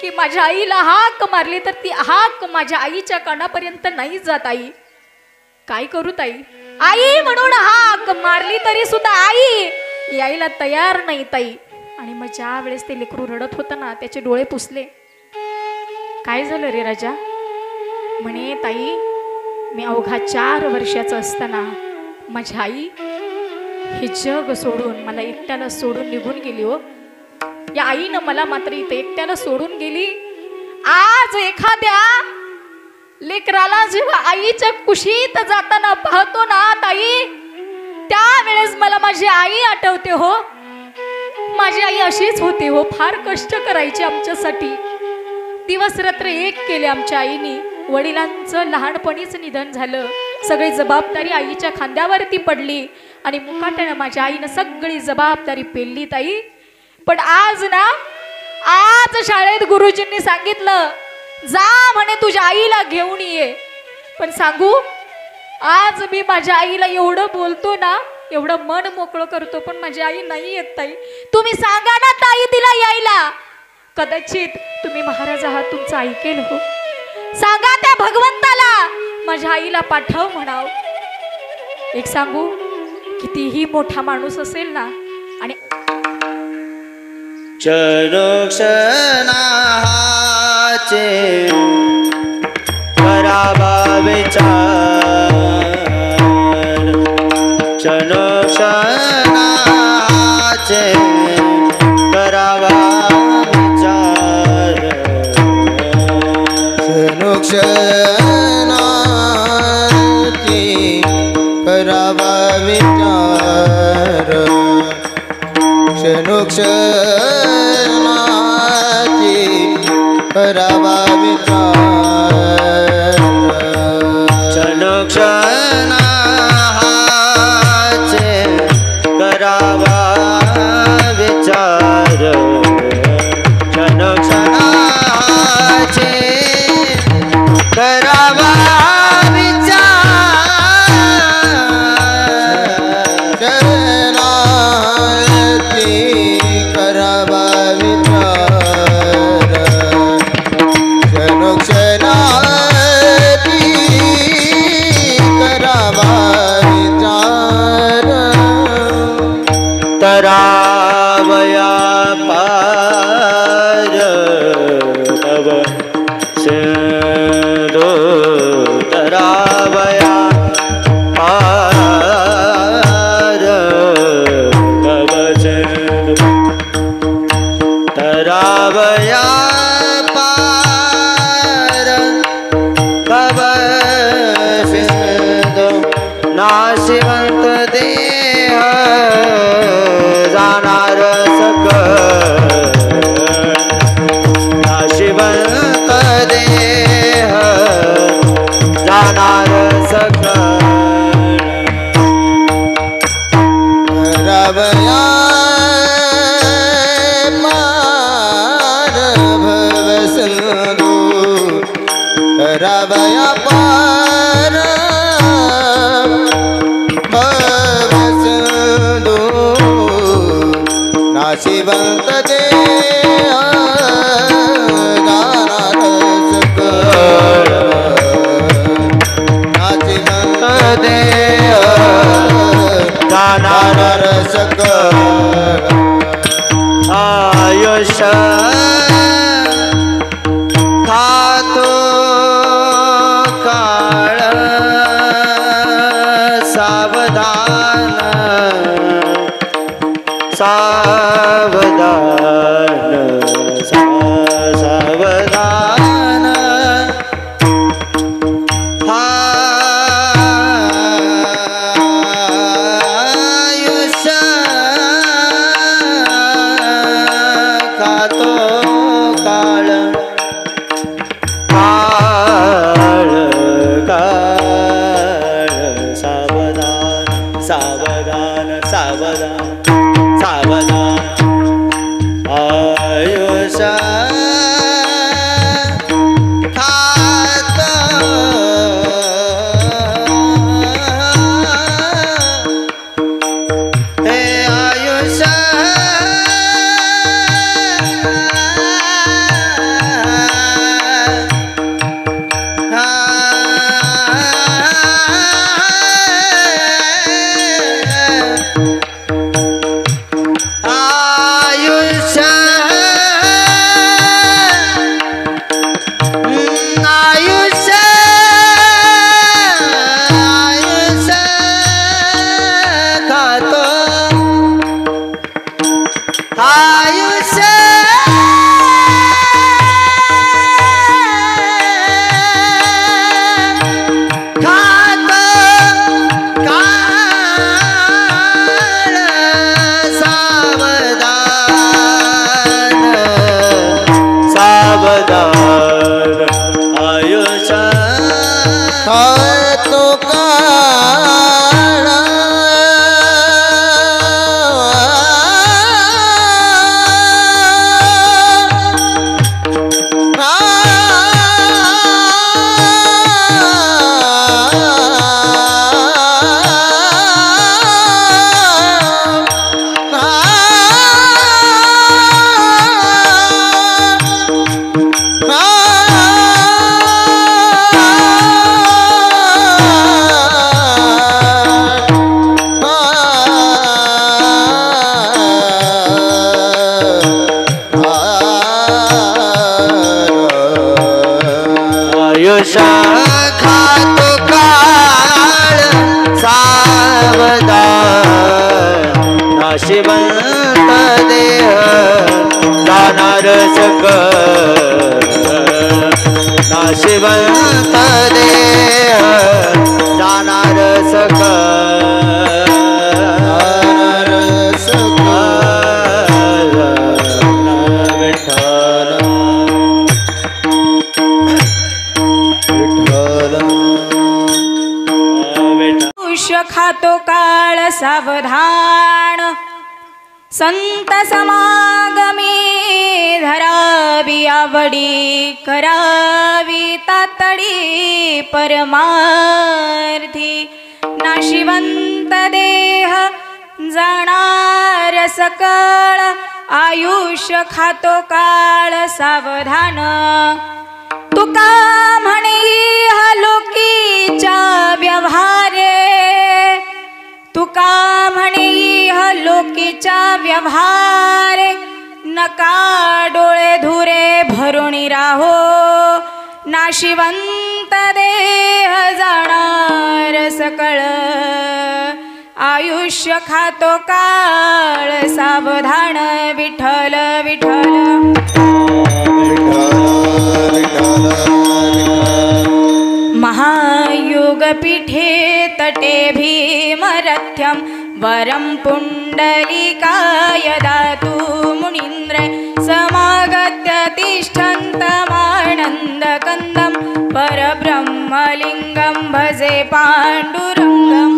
की माझ्या आईला हाक मारली तर ती हाक माझ्या आईच्या कानापर्यंत नाही जात. आई काय करू ताई, आई म्हणून हाक मारली तरी सुद्धा आई यायला तयार नाही ताई. आणि मग ज्या वेळेस ते लेकरू रडत होतं ना, त्याचे डोळे पुसले. काय झालं रे राजा? म्हणे ताई, मी अवघा 4 वर्षाचं असताना माझी आई हे जग सोडून मला एकट्याला सोडून निघून गेली. हो, या आईनं मला मात्र इथे एकट्याला सोडून गेली. आज एखाद्या लेकराला जेव्हा आईच्या कुशीत जाताना पाहतो ना ताई, त्यावेळेस मला माझी आई आठवते. हो, माझी आई अशीच होती. हो, फार कष्ट करायची आमच्यासाठी, दिवस रात्र एक केले आमच्या आईनी. वडिलांचं लहानपणीच निधन झालं, सगळी जबाबदारी आईच्या खांद्यावरती पडली आणि मुकाट्यानं माझ्या आईनं सगळी जबाबदारी पेलली ताई. पण आज ना, आज शाळेत गुरुजींनी सांगितलं, जा म्हणे तुझ्या आईला घेऊन ये. पण सांगू, आज मी माझ्या आईला एवढं बोलतो ना, एवढं मन मोकळं करतो, पण माझी आई नाही येत ताई. तुम्ही सांगा ना ताई तिला यायला. कदाचित तुम्ही महाराज आहात, तुमचं ऐकेल. हो, सांगा त्या भगवंताला माझ्या आईला पाठव म्हणाव. एक सांगू, कितीही मोठा माणूस असेल ना, आणि क्षणोक्षणाचे करावा विचार, क्षणोक्षणाचे करावा विचार, क्षणोक्षणाचे करावा विचार, क्षणोक्षणाचे करावा विचार, क्षणोक्षणाचे करावा विचार, क्षणोक्षणाचे करावा तरावया पार तव सिंधू, तरावया पार तव सिंधू, तरावया पार तव सिंधू, नाशिवंत देह जाणार सकळ, नाशिवंत देह जाणार सकळ, रावया पार भवसिंधू, रावया पार भवसिंधू, नाशिवंत देह जाणार सकळ, नाशिवंत देह जाणार सकळ, आयुष्य खातो का आयुष्य खातो काळ सावधान नाशिवंत देह जाणार सकळ नाशिवंत देह जाणार सकळ खातो काळ सावधान संत समागमी धरावी आवडी करावी तातडी परमार्थी नाशिवंत देह जाणार सकळ आयुष्य खातो काळ सावधान तुका म्हणे हा लोकीच्या व्यवहारे तुका म्हणे हा लोकीच्या व्यवहारे नका डोळे धुरे भरून राहो नाशिवंत देह जाणार सकळ आयुष्य खातो काळ सावधान विठ्ठल विठ्ठल महायोग पीठे तटे भीमरथ्यं वरं पुण्डलिकाय दातु मुनीन्द्र समागत्य तिष्ठन्तमानन्दकन्दं परब्रह्मलिङ्गं भजे पाण्डुरङ्गम्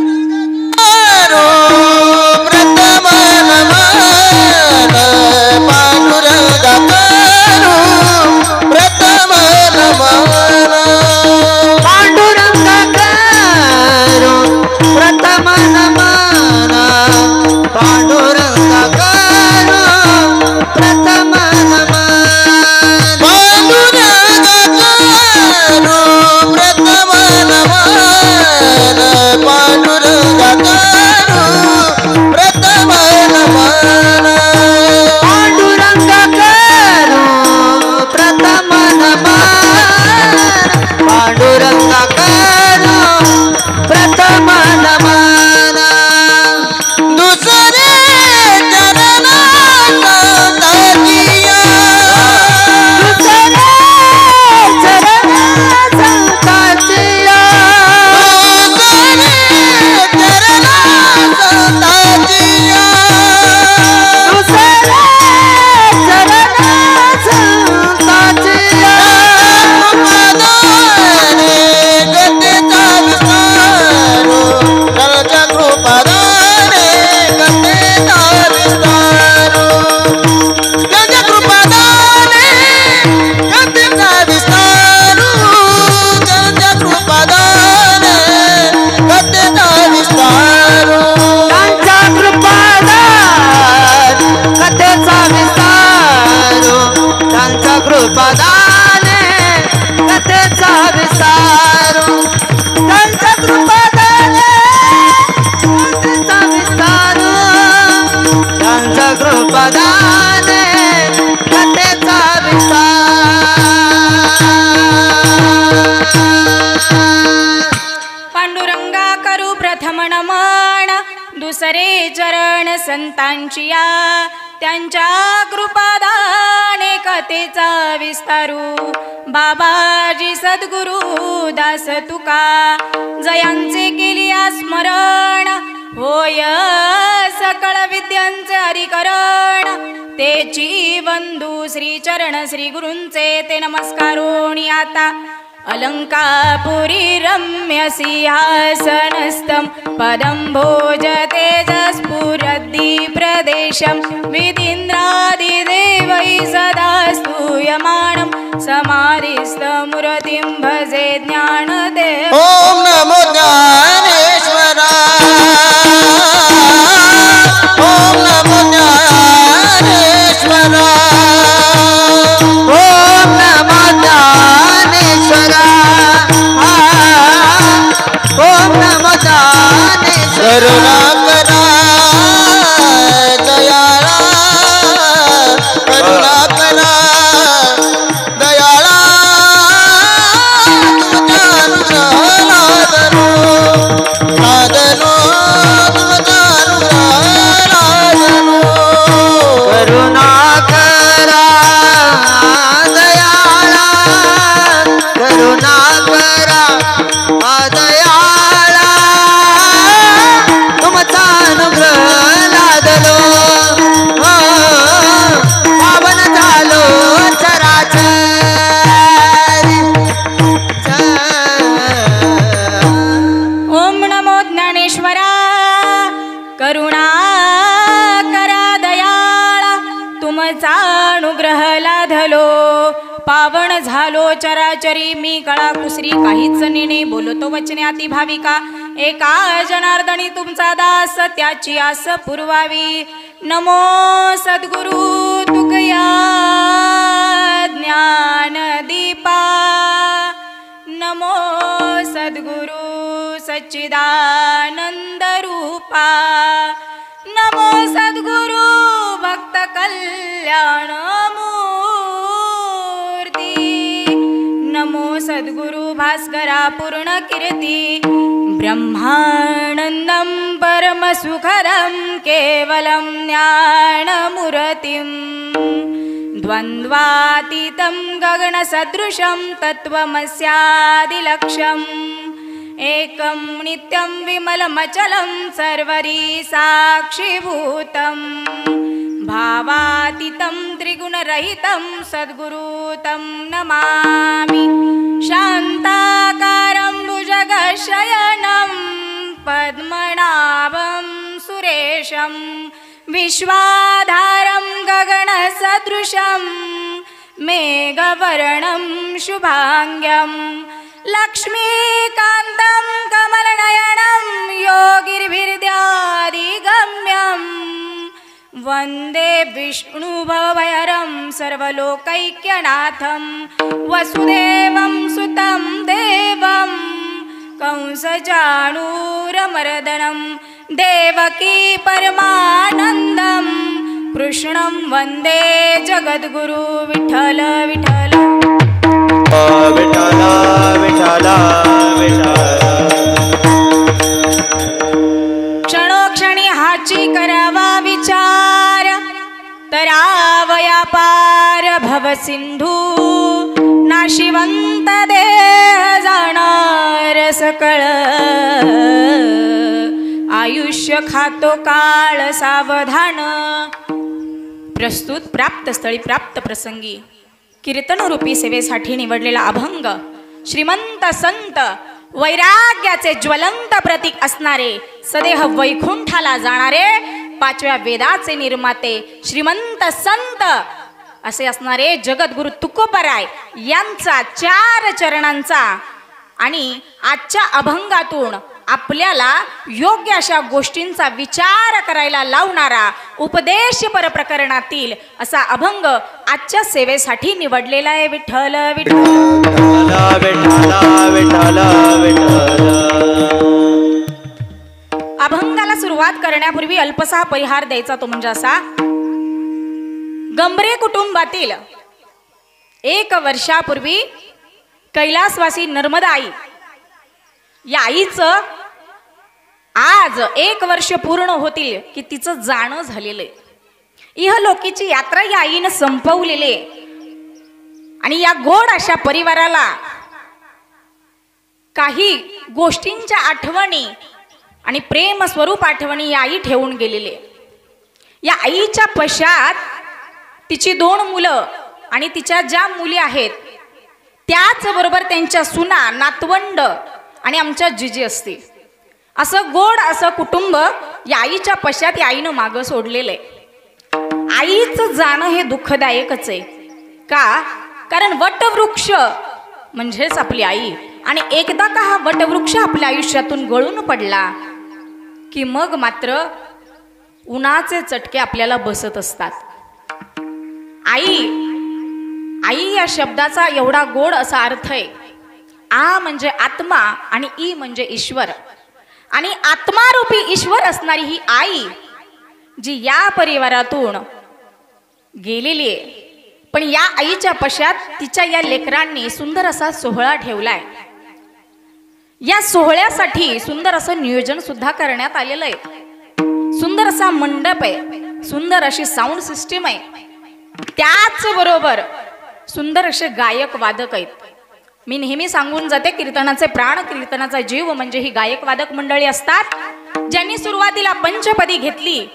पांडुरंगा करू प्रथम नमन दुसरे चरण संतांचिया त्यांच्या कृपादाने कथेचा विस्तारू बाबाजी सद्गुरु दास तुका जयांचे केलिया स्मरण होय सकळ विद्यांचे हरिकरण तेची बंधू श्री चरण श्री गुरूंचे ते नमस्कारोणी आता अलंकापुरी रम्य सिंहासनस्थं पदं भोज तेजस्फुरद्दि प्रदेशं विदीन्द्रादिदेवै सदा स्तूयमानं समाधिस्थमूर्तिं भजे ज्ञानदेव ओम नमो ज्ञानेश्वराय ओम नमो ज्ञानेश्वराय ओम नमो ओम नमो ज्ञानेश्वराय करुणा दयाळा करुणा दयाळा साधलो पावन झालो चराचरी मी कळा कुसरी काहीच नेणे बोलतो वचने अति भाविका एका जनार्दनी तुमचा दास त्याची आस पुरवावी नमो सद्गुरु तुकया ज्ञान दीपा नमो सद्गुरु सच्चिदानंद रूपा नमो सद्गुरु भक्त कल्याण मूर्ती नमो सद्गुरु भास्करा पूर्ण कीर्ती ब्रह्मानंदं परमसुखदं केवलं ज्ञानमूर्तिं द्वन्द्वातीतं गगनसदृशं तत्त्वमस्यादिलक्ष्यम् एकं नित्यं विमलमचलं सर्वरी साक्षीभूतं भावातीतं त्रिगुणरहितं सद्गुरुतं नमामि शान्ताकारं भुजगशयनं पद्मनाभं सुरेशं विश्वाधारं गगनसदृशं मेघवर्णं शुभांग्यं लक्ष्मीकान्तं कमलनयनं योगिर्भिर्ध्यादिगम्यं वन्दे विष्णुभवभयहरं सर्वलोकैक्यनाथं वसुदेवं सुतं देवं कंसचाणूरमर्दनं देवकी परमानन्दं कृष्णं वन्दे जगद्गुरु विठ्ठल विठ्ठल विठ्ठल विठ्ठल विठ्ठल क्षणोक्षणी हाची करावा विचार तरावया पार भवसिंधू नाशिवंत देह जाणार सकळ आयुष्य खातो काळ सावधान प्रस्तुत प्राप्त स्थळी प्राप्त प्रसंगी कीर्तनरूपी सेवेसाठी निवडलेला अभंग श्रीमंत संत वैराग्याचे ज्वलंत प्रतीक असणारे सदेह वैकुंठाला जाणारे पाचव्या वेदाचे निर्माते श्रीमंत संत असे असणारे जगद्गुरु तुकोबराय यांचा 4 चरणांचा आणि आजच्या अभंगातून आपल्याला योग्य अशा गोष्टींचा विचार करायला लावणारा उपदेशपर प्रकरणातील असा अभंग आजच्या सेवेसाठी निवडलेला आहे विठ्ठल विठ्ठल विठ्ठल विठ्ठल विठ्ठल अभंगाला सुरुवात करण्यापूर्वी अल्पसा परिहार द्यायचा तो म्हणजे असा गंभरे कुटुंबातील 1 वर्षापूर्वी कैलासवासी नर्मदा आई या आईचं आज 1 वर्ष पूर्ण होतील की तिचं जाणं झालेलं आहे. इहलोकीची यात्रा या आईनं संपवलेली आणि या गोड अशा परिवाराला काही गोष्टींच्या आठवणी आणि प्रेम स्वरूप आठवणी या आई ठेवून गेलेली आहे. या आईच्या पश्चात तिची 2 मुलं आणि तिच्या ज्या मुली आहेत त्याच बरोबर त्यांच्या सुना नातवंड आणि आमच्या जिजी असतील असं गोड असं कुटुंब या आईच्या पश्चात या आईनं मागं सोडलेलं आहे. आईचं जाणं हे दुःखदायकच आहे का कारण वटवृक्ष म्हणजेच आपली आई आणि एकदा का हा वटवृक्ष आपल्या आयुष्यातून गळून पडला की मग मात्र उन्हाचे चटके आपल्याला बसत असतात. आई आई या शब्दाचा एवढा गोड असा अर्थ आहे. आ म्हणजे आत्मा आणि ई म्हणजे ईश्वर आणि आत्मारूपी ईश्वर असणारी ही आई जी या परिवारातून गेलेली आहे. पण या आईच्या पश्चात तिच्या या लेकरांनी सुंदर असा सोहळा ठेवलाय. या सोहळ्यासाठी सुंदर असं नियोजन सुद्धा करण्यात आलेलं आहे. सुंदर असा मंडप आहे, सुंदर अशी साऊंड सिस्टीम आहे, त्याच बरोबर सुंदर असे गायक वादक आहेत. मी नेहमी सांगून जाते कीर्तनाचे प्राण कीर्तनाचा जीव म्हणजे ही गायक वादक मंडळी असतात. ज्यांनी सुरुवातीला पंचपदी घेतली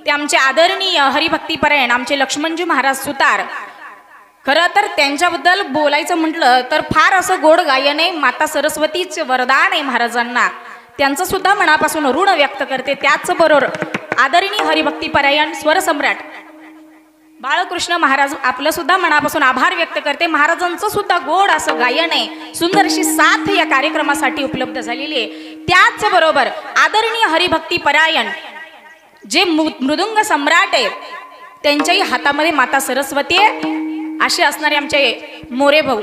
ते आमचे आदरणीय हरिभक्तीपरायण आमचे लक्ष्मणजी महाराज सुतार. खरं तर त्यांच्याबद्दल बोलायचं म्हटलं तर फार असं गोड गायन आहे. माता सरस्वतीचे वरदान आहे महाराजांना. त्यांचं सुद्धा मनापासून ऋण व्यक्त करते. त्याचबरोबर आदरणीय हरिभक्तीपरायण स्वरसम्राट बाळकृष्ण महाराज आपलं सुद्धा मनापासून आभार व्यक्त करते. महाराजांचं सुद्धा गोड असं गायन आहे, सुंदर अशी साथ या कार्यक्रमासाठी उपलब्ध झालेली आहे. त्याचबरोबर आदरणीय हरिभक्ती परायण जे मृदुंग सम्राट आहेत, त्यांच्याही हातामध्ये माता सरस्वती आहे. असे असणारे आमचे मोरे भाऊ,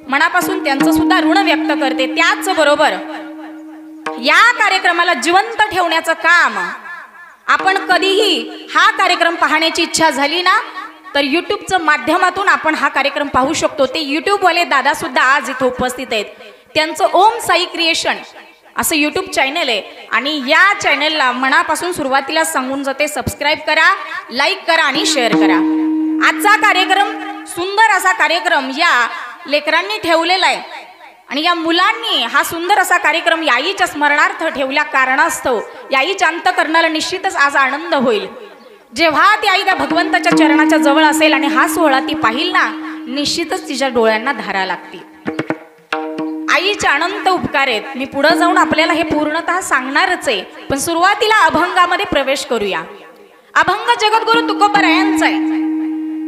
मनापासून त्यांचं सुद्धा ऋण व्यक्त करते. त्याचबरोबर या कार्यक्रमाला जिवंत ठेवण्याचं काम, आपण कधीही हा कार्यक्रम पाहण्याची इच्छा झाली ना, तर यूट्यूबचं माध्यमातून आपण हा कार्यक्रम पाहू शकतो. ते यूट्यूबवाले दादा सुद्धा आज इथं उपस्थित आहेत. त्यांचं ओम साई क्रिएशन असं यूट्यूब चॅनल आहे आणि या चॅनलला मनापासून सुरुवातीला सांगून जाते, सबस्क्राईब करा, लाईक करा आणि शेअर करा. आजचा कार्यक्रम सुंदर असा कार्यक्रम या लेकरांनी ठेवलेला आहे आणि या मुलांनी हा सुंदर असा कार्यक्रम याईच्या स्मरणार्थ ठेवल्या कारणास्तव याईच्या अंतःकरणाला निश्चितच आज आनंद होईल. जेव्हा ती आई त्या भगवंताच्या चरणाच्या जवळ असेल आणि हा सोहळा ती पाहिल ना, निश्चितच तिच्या डोळ्यांना धारा लागतील. आईचे अनंत उपकार आहेत. मी पुढे जाऊन आपल्याला हे पूर्णतः सांगणारच आहे, पण सुरुवातीला अभंगामध्ये प्रवेश करूया. अभंग जगद्गुरु तुकोबरायांचा आहे.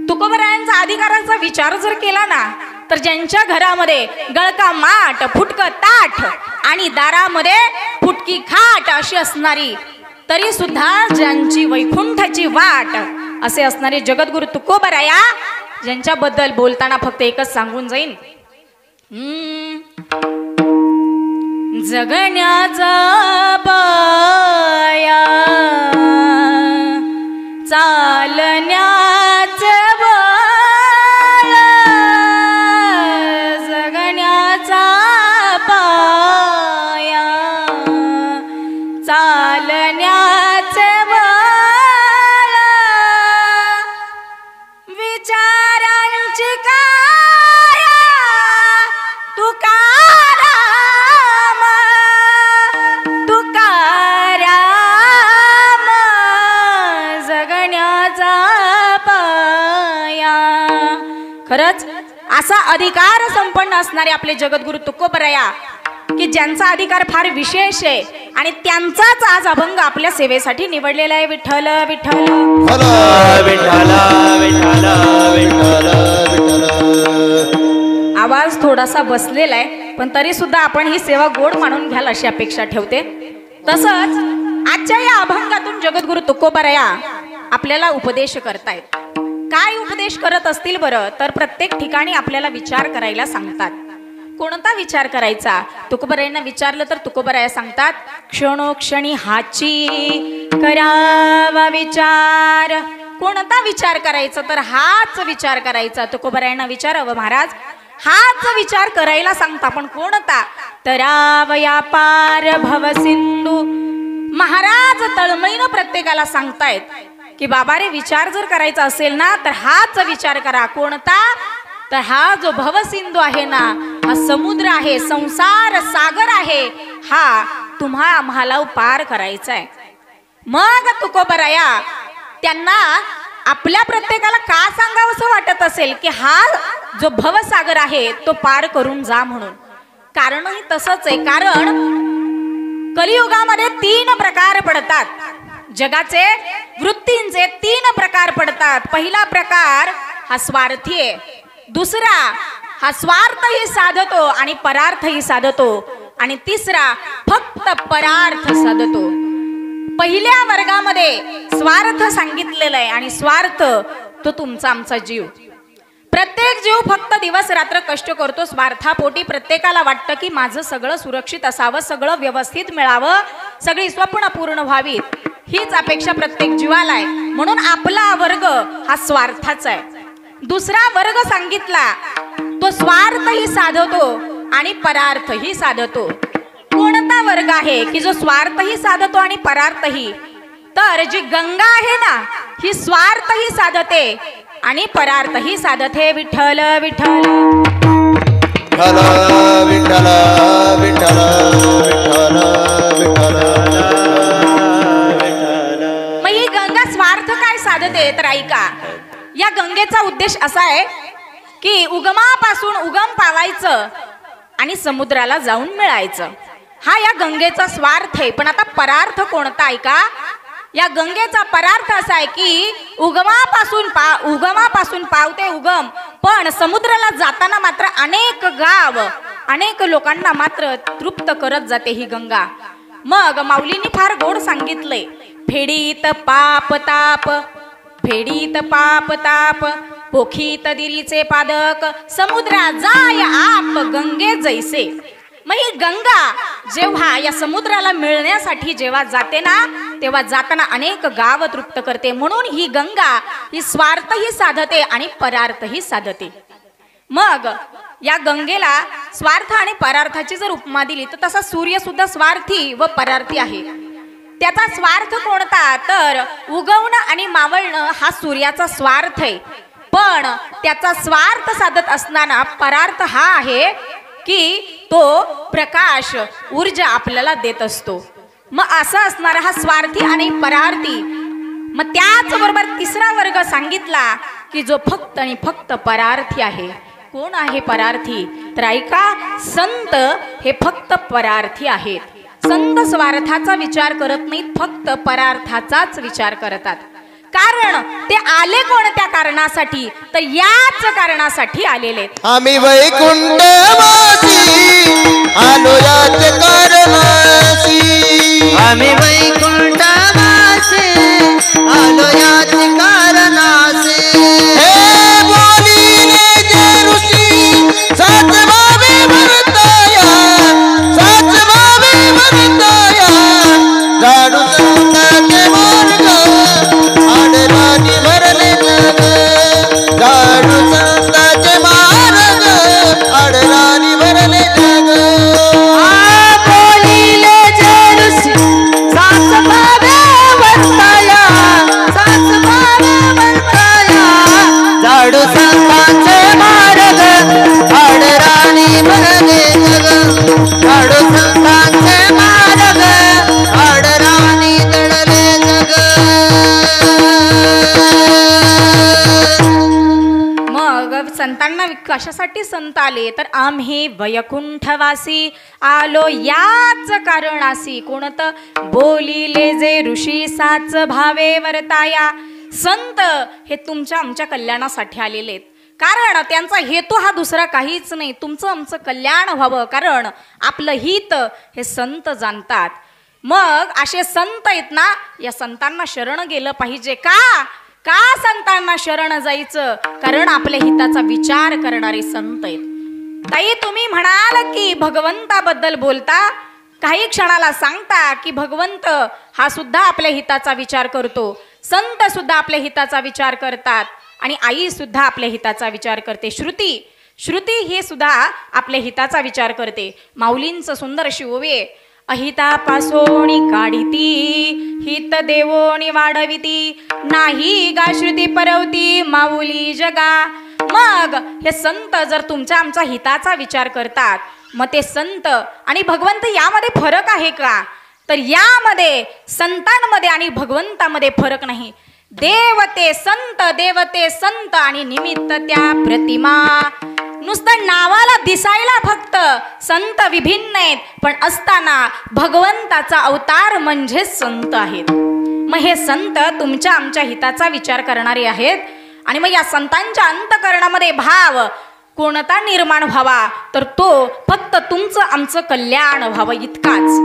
तुकोबरायांचा अधिकाराचा विचार जर केला ना, तर ज्यांच्या घरामध्ये गळका माठ, फुटक ताठ आणि दारामध्ये फुटकी खाट अशी असणारी, तरी सुद्धा ज्यांची वैकुंठाची वाट असे असणारे जगद्गुरु तुकोबराया, ज्यांच्याबद्दल बोलताना फक्त एकच सांगून जाईन, जगण्याचा पाया चालण्याचं बळ, जगण्याचा पाया चालण्याचं बळ, विचारांची काया तुकाराम, तुकाराम, जगण्याचा पाया. खरंच असा अधिकार संपन्न असणारे आपले जगद्गुरु तुकोबराया, की ज्यांचा अधिकार फार विशेष आहे आणि त्यांचाच आज अभंग आपल्या सेवेसाठी निवडलेला आहे. विठ्ठल विठ्ठल विठ्ठल विठ्ठल विठ्ठल. आवाज थोडासा बसलेला आहे, पण तरी सुद्धा आपण ही सेवा गोड मानून घ्याल अशी अपेक्षा ठेवते. तसंच आजच्या या अभंगातून जगद्गुरु तुकोबराया आपल्याला उपदेश करतायत. काय उपदेश करत असतील बरं, तर प्रत्येक ठिकाणी आपल्याला विचार करायला सांगतात. कोणता विचार करायचा? तुकोबरायांना विचारलं तर तुकोबराया सांगतात, क्षणोक्षणी हाची करावा विचार. कोणता विचार करायचा? तर हाच विचार करायचा. तुकोबरायांना विचारावं, महाराज हाच विचार करायला सांगता, पण कोणता? तरावया पार भवसिंधू. महाराज तळमळीनं प्रत्येकाला सांगतायत की बाबा रे, विचार जर करायचा असेल ना, तर हाच विचार करा. कोणता? तर हा जो भवसिंधू आहे ना, हा समुद्र आहे, संसार सागर आहे, हा तुम्हा आम्हाला पार करायचा आहे. मग तुकोबराया त्यांना आपल्या प्रत्येकाला का सांगावं असं वाटत असेल की हा जो भवसागर आहे तो पार करून जा म्हणून. कारणही तसंच आहे. कारण कलियुगामध्ये 3 प्रकार पडतात. जगाचे वृत्तींचे 3 प्रकार पडतात. पहिला प्रकार हा स्वार्थी आहे. दुसरा हा स्वार्थही साधतो आणि परार्थही साधतो. आणि तिसरा फक्त परार्थ साधतो. पहिल्या वर्गामध्ये स्वार्थ सांगितलेला आहे आणि स्वार्थ तो तुमचा आमचा जीव. प्रत्येक जीव फक्त दिवस रात्र कष्ट करतो स्वार्थापोटी. प्रत्येकाला वाटतं की माझं सगळं सुरक्षित असावं, सगळं व्यवस्थित मिळावं, सगळी स्वप्न पूर्ण व्हावीत, हीच अपेक्षा प्रत्येक जीवाला आहे. म्हणून आपला वर्ग हा स्वार्थाचा आहे. दुसरा वर्ग सांगितला तो स्वार्थही साधतो आणि परार्थही साधतो. कोणता वर्ग आहे की जो स्वार्थही साधतो आणि परार्थही? तर जी गंगा आहे ना, ही स्वार्थही साधते आणि परार्थही साधते. विठ्ठल विठ्ठल विठ्ठल विठ्ठल विठ्ठल विठ्ठल विठ्ठल. मग ही गंगा स्वार्थ काय साधते? तर ऐका, या गंगेचा उद्देश असा आहे की उगमापासून उगम पावायचं आणि समुद्राला जाऊन मिळायचं. हा या गंगेचा स्वार्थ आहे. पण आता परार्थ कोणता? ऐका, या गंगेचा परार्थ असा आहे की उगमापासून पावते उगम, पण समुद्राला जाताना मात्र अनेक गाव, अनेक लोकांना मात्र तृप्त करत जाते ही गंगा. मग माऊलींनी फार गोड सांगितलंय, फेडीत पाप ताप पोखीत दिरीचे पादक, समुद्रा जाय आप गंगे जैसे. मग ही गंगा जेव्हा या समुद्राला मिळण्यासाठी जेव्हा जाते ना, तेव्हा जाताना अनेक गाव तृप्त करते. म्हणून ही गंगा ही स्वार्थही साधते आणि परार्थही साधते. मग या गंगेला स्वार्थ आणि परार्थाची जर उपमा दिली तर तसा सूर्य सुद्धा स्वार्थी व परार्थी आहे. त्याचा स्वार्थ कोणता, तर उगवणं आणि मावळणं हा सूर्याचा स्वार्थ आहे. पण त्याचा स्वार्थ साधत असताना परार्थ हा आहे की तो प्रकाश ऊर्जा आपल्याला देत असतो. मग असं असणारा हा स्वार्थी आणि परार्थी. मग त्याचबरोबर तिसरा वर्ग सांगितला की जो फक्त आणि फक्त परार्थी आहे. कोण आहे परार्थी, तर ऐका, संत हे फक्त परार्थी आहेत. संत स्वार्थाचा विचार करत नाहीत, फक्त परार्थाचाच विचार करतात. कारण ते आले कोणत्या कारणासाठी, तर याच कारणासाठी आलेले. आम्ही वैकुंठवासी आलो याच कारणासी, आम्ही वैकुंठवासी आलो याच कारणासी. हे बोलिले जे ऋषी सात बाबी भरताया, सात बाबी भरताया, झाडू संतांचे मार्ग आडराणी भरले जग, झाडू संतांचे मार्ग आडराणी भरले जग. बोलिले जे ऋषी सात बाबे वर्ताया, सात बाबे वर्ताया, झाडू संतांचे मार्ग आडराणी भरले जग, झाडू संतांचे मार्ग आडराणी दळले जग. मग संतांना कशासाठी संत आले, तर आम्ही वैकुंठवासी आलो याच कारणासी. कोणतं, बोलिले जे ऋषी साच भावे वर्ताया. संत हे तुमच्या आमच्या कल्याणासाठी आलेले आहेत. कारण त्यांचा हेतू हा दुसरा काहीच नाही, तुमचं आमचं कल्याण व्हावं. कारण आपलं हित हे संत जाणतात. मग असे संत आहेत ना, या संतांना शरण गेलं पाहिजे. का संतांना शरण जायचं, कारण आपल्या हिताचा विचार करणारे संत आहेत. ताई, तुम्ही म्हणाल की भगवंताबद्दल बोलता, काही क्षणाला सांगता की भगवंत हा सुद्धा आपल्या हिताचा विचार करतो, संत सुद्धा आपल्या हिताचा विचार करतात आणि आई सुद्धा आपल्या हिताचा विचार करते. श्रुती हे सुद्धा आपल्या हिताचा विचार करते. माऊलींचं सुंदर अशी ओवी, अहितापासोणी काढिती, हित देवोणी वाढविती, नाही गा श्रुती परवती माऊली जगा. मग हे संत जर तुमच्या आमच्या हिताचा विचार करतात, मग ते संत आणि भगवंत यामध्ये फरक आहे का, तर यामध्ये संतांमध्ये आणि भगवंतामध्ये फरक नाही. देवते संत आणि निमित्त त्या प्रतिमा. नुसतं नावाला दिसायला फक्त संत विभिन्न आहेत, पण असताना भगवंताचा अवतार म्हणजे संत आहेत. मग हे संत तुमच्या आमच्या हिताचा विचार करणारे आहेत. आणि मग या संतांच्या अंतःकरणामध्ये भाव कोणता निर्माण व्हावा, तर तो फक्त तुमचं आमचं कल्याण व्हावं इतकाच.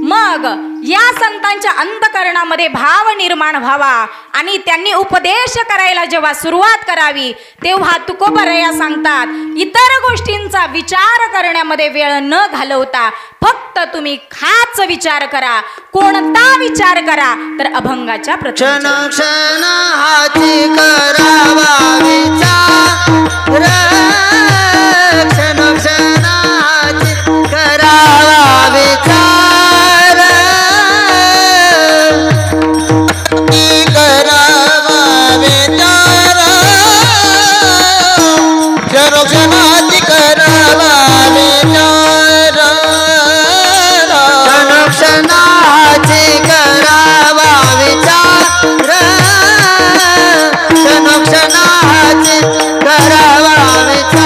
मग या संतांच्या अंतःकरणामध्ये भाव निर्माण व्हावा आणि त्यांनी उपदेश करायला जेव्हा सुरुवात करावी, तेव्हा तुकोबराया सांगतात, इतर गोष्टींचा विचार करण्यामध्ये वेळ न घालवता फक्त तुम्ही हाच विचार करा. कोणता विचार करा, तर अभंगाच्या क्षण क्षण हाची करावा विचार, क्षण क्षण हाची करावा विचार, करावा विचार, क्षणोक्षणाची करावा विचार, क्षणक्षणाची करावा विचार, क्षणक्षणाची करावा विचार.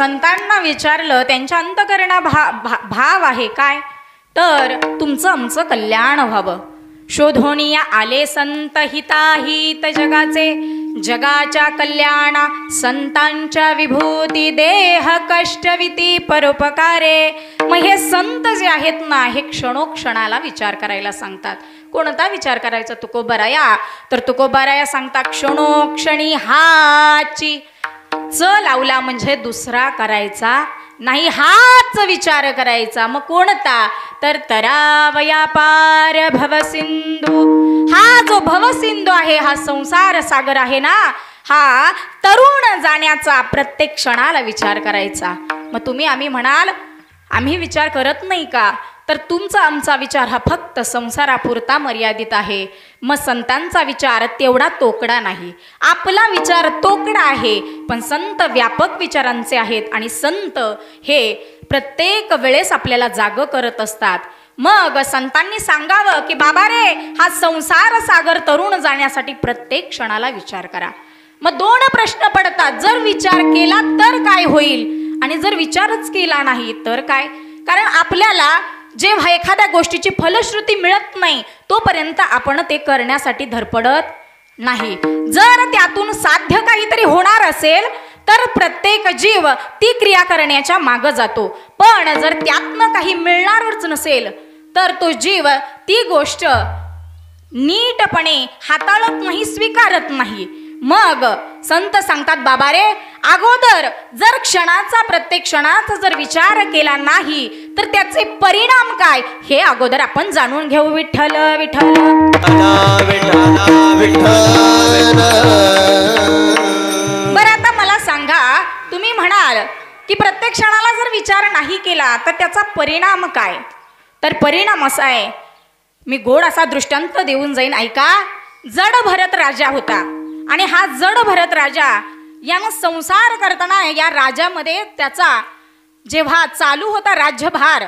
संतांना विचारलं, त्यांच्या अंतकरणा भाव आहे काय, तर तुमचं आमचं कल्याण व्हावं. शोधोनिया आले संत हिताहित जगाचे, जगाच्या कल्याणा संतांच्या विभूती, देह कष्टविती परोपकारे. मग हे संत जे आहेत ना, हे क्षणोक्षणाला विचार करायला सांगतात. कोणता विचार करायचा तुकोबाराया, तर तुकोबाराया सांगतात क्षणोक्षणी हाची च लावला म्हणजे दुसरा करायचा नाही, हाच विचार करायचा. मग कोणता, तर तरावया पार भवसिंधू. हा जो भवसिंधू आहे, हा संसार सागर आहे ना, हा तरुण जाण्याचा प्रत्येक क्षणाला विचार करायचा. मग तुम्ही आम्ही म्हणाल आम्ही विचार करत नाही का, तर तुमचा आमचा विचार हा फक्त संसारापुरता मर्यादित आहे. मग संतांचा विचार तेवढा तोकडा नाही. आपला विचार तोकडा आहे, पण संत व्यापक विचारांचे आहेत आणि संत हे प्रत्येक वेळेस आपल्याला जागं करत असतात. मग संतांनी सांगावं की बाबा रे, हा संसार सागर तरुण जाण्यासाठी प्रत्येक क्षणाला विचार करा. मग दोन प्रश्न पडतात, जर विचार केला तर काय होईल आणि जर विचारच केला नाही तर काय. कारण आपल्याला जेव्हा एखाद्या गोष्टीची फलश्रुती मिळत नाही तोपर्यंत आपण ते करण्यासाठी धडपडत नाही. जर त्यातून साध्य काहीतरी होणार असेल तर प्रत्येक जीव ती क्रिया करण्याच्या मागं जातो. पण जर त्यातनं काही मिळणारच नसेल तर तो जीव ती गोष्ट नीटपणे हाताळत नाही, स्वीकारत नाही. मग संत सांगतात बाबा रे, अगोदर जर क्षणाचा प्रत्येक क्षणाचा जर विचार केला नाही तर त्याचे परिणाम काय हे अगोदर आपण जाणून घेऊ. विठ्ठल विठ्ठल बरं, आता मला सांगा, तुम्ही म्हणाल की प्रत्येक क्षणाला जर विचार नाही केला तर त्याचा परिणाम काय, तर परिणाम असा आहे, मी गोड असा दृष्टांत देऊन जाईन ऐका. जड भरत राजा होता आणि हा जड भरत राजा यानं संसार करताना या राजामध्ये त्याचा जेव्हा चालू होता राज्यभार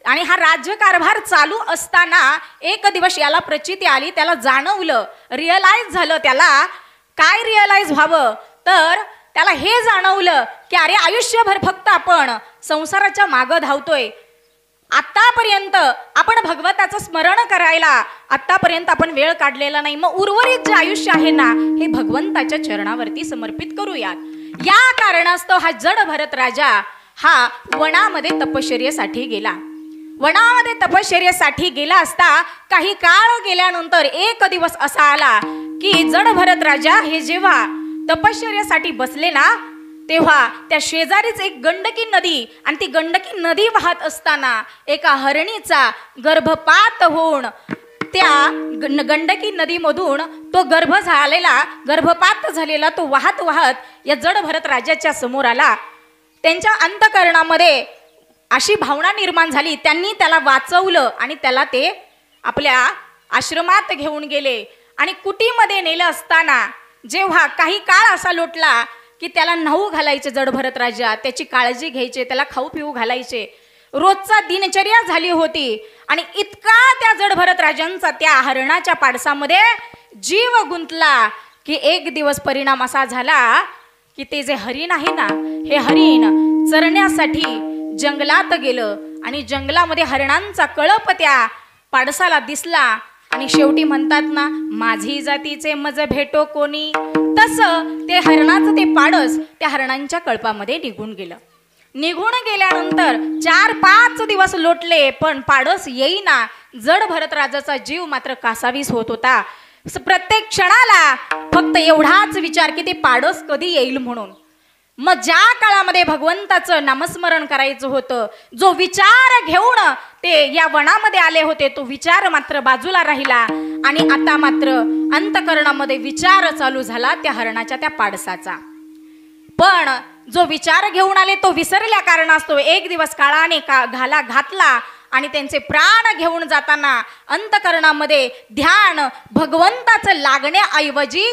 आणि हा राज्यकारभार चालू असताना एक दिवस याला प्रचिती आली, त्याला जाणवलं, रिअलाइज झालं. त्याला काय रिअलाइज व्हावं, तर त्याला हे जाणवलं की अरे आयुष्यभर फक्त आपण संसाराच्या मागं धावतोय. आतापर्यंत आपण भगवताचं स्मरण करायला आतापर्यंत आपण वेळ काढलेला नाही. मग उर्वरित जे आयुष्य आहे ना, हे भगवंताच्या चरणावरती समर्पित करूयात. या कारणास्तव हा जड भरत राजा हा वनामध्ये तपश्चर्येसाठी गेला. वनामध्ये तपश्चर्येसाठी गेला असता काही काळ गेल्यानंतर एक दिवस असा आला की जड भरत राजा हे जेव्हा तपश्चर्येसाठी बसले ना, तेव्हा त्या शेजारीच एक गंडकी नदी आणि ती गंडकी नदी वाहत असताना एका हरणीचा गर्भपात होऊन त्या गंडकी नदीमधून तो गर्भपात झालेला तो वाहत वाहत या जड भरत राजाच्या समोर आला. त्यांच्या अंतकरणामध्ये अशी भावना निर्माण झाली, त्यांनी त्याला वाचवलं आणि त्याला ते आपल्या आश्रमात घेऊन गेले. आणि कुटीमध्ये नेलं असताना जेव्हा काही काळ असा लोटला की त्याला न्हाऊ घालायचे जड भरत राजा, त्याची काळजी घ्यायचे, त्याला खाऊ पिऊ घालायचे, रोजचा दिनचर्या झाली होती. आणि इतका त्या जड भरत राजांचा त्या हरणाच्या पाडसामध्ये जीव गुंतला की एक दिवस परिणाम असा झाला की ते जे हरिण आहे ना, हे हरिण चरण्यासाठी जंगलात गेलं आणि जंगलामध्ये हरणांचा कळप त्या पाडसाला दिसला. आणि शेवटी म्हणतात ना, माझी जातीचे मज भेटो कोणी, तसं ते हरणाचं ते पाडस त्या हरणांच्या कळपामध्ये निघून गेलं. निघून गेल्यानंतर 4-5 दिवस लोटले पण पाडस येईना. जड भरत राजाचा जीव मात्र कासावीस होत होता. प्रत्येक क्षणाला फक्त एवढाच विचार की ते पाडस कधी येईल म्हणून. मग ज्या काळामध्ये भगवंताचं नामस्मरण करायचं होतं, जो विचार घेऊन ते या वनामध्ये आले होते, तो विचार मात्र बाजूला राहिला आणि आता मात्र अंतकरणामध्ये विचार चालू झाला त्या हरणाच्या त्या पाडसाचा. पण जो विचार घेऊन आले तो विसरल्या कारणास्तव एक दिवस काळाने घाला घातला आणि त्यांचे प्राण घेऊन जाताना अंतकरणामध्ये ध्यान भगवंताचं लागण्याऐवजी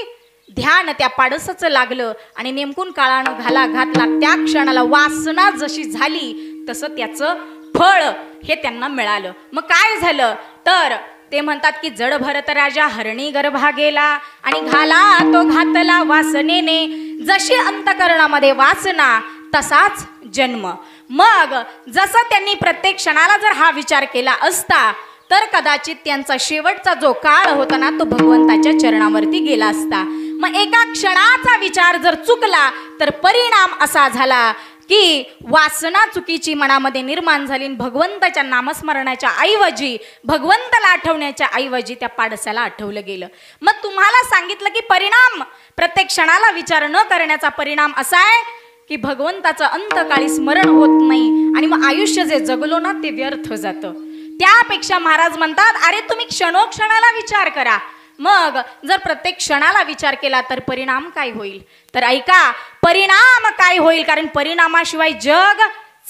ध्यान त्या पाडसाचं लागलं आणि नेमकून काळानं घाला घातला. त्या क्षणाला वासना जशी झाली तसं त्याचं फळ हे त्यांना मिळालं. मग काय झालं, तर ते म्हणतात की जड भरत राजा हरणी गर्भा गेला आणि घाला तो घातला वासनेने. जशी अंतकरणामध्ये वासना तसाच जन्म. मग जसं त्यांनी प्रत्येक क्षणाला जर हा विचार केला असता तर कदाचित त्यांचा शेवटचा जो काळ होता ना तो भगवंताच्या चरणावरती गेला असता. मग एका क्षणाचा विचार जर चुकला तर परिणाम असा झाला की वासना चुकीची मनामध्ये निर्माण झाली. भगवंताच्या नामस्मरणाच्या ऐवजी, भगवंताला आठवण्याच्या ऐवजी त्या पाडसाला आठवलं गेलं. मग तुम्हाला सांगितलं की परिणाम, प्रत्येक क्षणाला विचार न करण्याचा परिणाम असा आहे की भगवंताचं अंतकाळी स्मरण होत नाही आणि मग आयुष्य जे जगलो ना ते व्यर्थ जातं. त्यापेक्षा महाराज म्हणतात, अरे तुम्ही क्षणोक्षणाला विचार करा. मग जर प्रत्येक क्षणाला विचार केला तर परिणाम काय होईल? तर ऐका, परिणाम काय होईल, कारण परिणामाशिवाय जग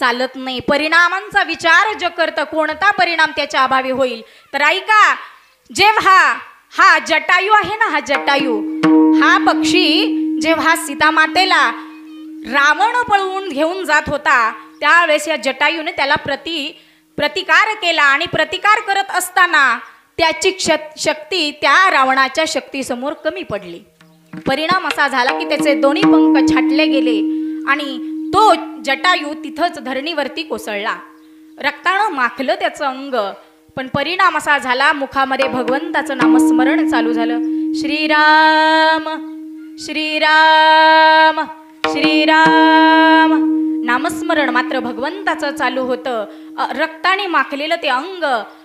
चालत नाही. परिणामांचा विचार जग करतं, कोणता परिणाम त्याच्या अभावी होईल. तर ऐका, जेव्हा हा जटायू आहे ना, हा जटायू हा पक्षी जेव्हा सीतामातेला रावण पळवून घेऊन जात होता त्यावेळेस या जटायूने त्याला प्रतिकार केला आणि प्रतिकार करत असताना त्याची शक्ती त्या रावणाच्या शक्तीसमोर कमी पडली. परिणाम असा झाला की त्याचे दोन्ही पंख छाटले गेले आणि तो जटायू तिथंच धरणीवरती कोसळला. रक्तानं माखलं त्याचं अंग. पण परिणाम असा झाला, मुखामध्ये भगवंताचं नामस्मरण चालू झालं. श्रीराम श्रीराम श्रीराम नामस्मरण मात्र भगवंताचं चालू होतं. रक्ताने माखलेलं ते अंग.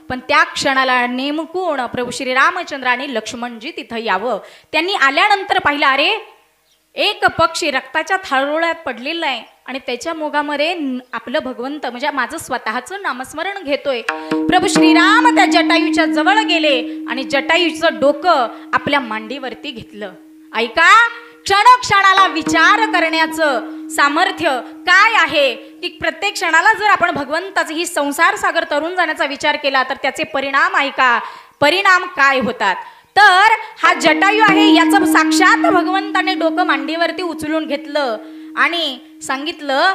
पण त्या क्षणाला नेमकून प्रभू श्री रामचंद्राने लक्ष्मणजी तिथं यावं. त्यांनी आल्यानंतर पाहिलं, अरे एक पक्षी रक्ताच्या थारोळ्यात पडलेला आहे आणि त्याच्या मोगामध्ये आपलं भगवंत म्हणजे माझं स्वतःचं नामस्मरण घेतोय. प्रभू श्रीराम त्या जटायूच्या जवळ गेले आणि जटायूचं डोकं आपल्या मांडीवरती घेतलं. ऐका, क्षणोक्षणाला विचार करण्याचं सामर्थ्य काय आहे की प्रत्येक क्षणाला जर आपण भगवंताचं ही संसार सागर तरुण जाण्याचा विचार केला तर त्याचे परिणाम ऐका, परिणाम काय होतात. तर हा जटायू आहे, याचं साक्षात भगवंताने डोकं मांडीवरती उचलून घेतलं आणि सांगितलं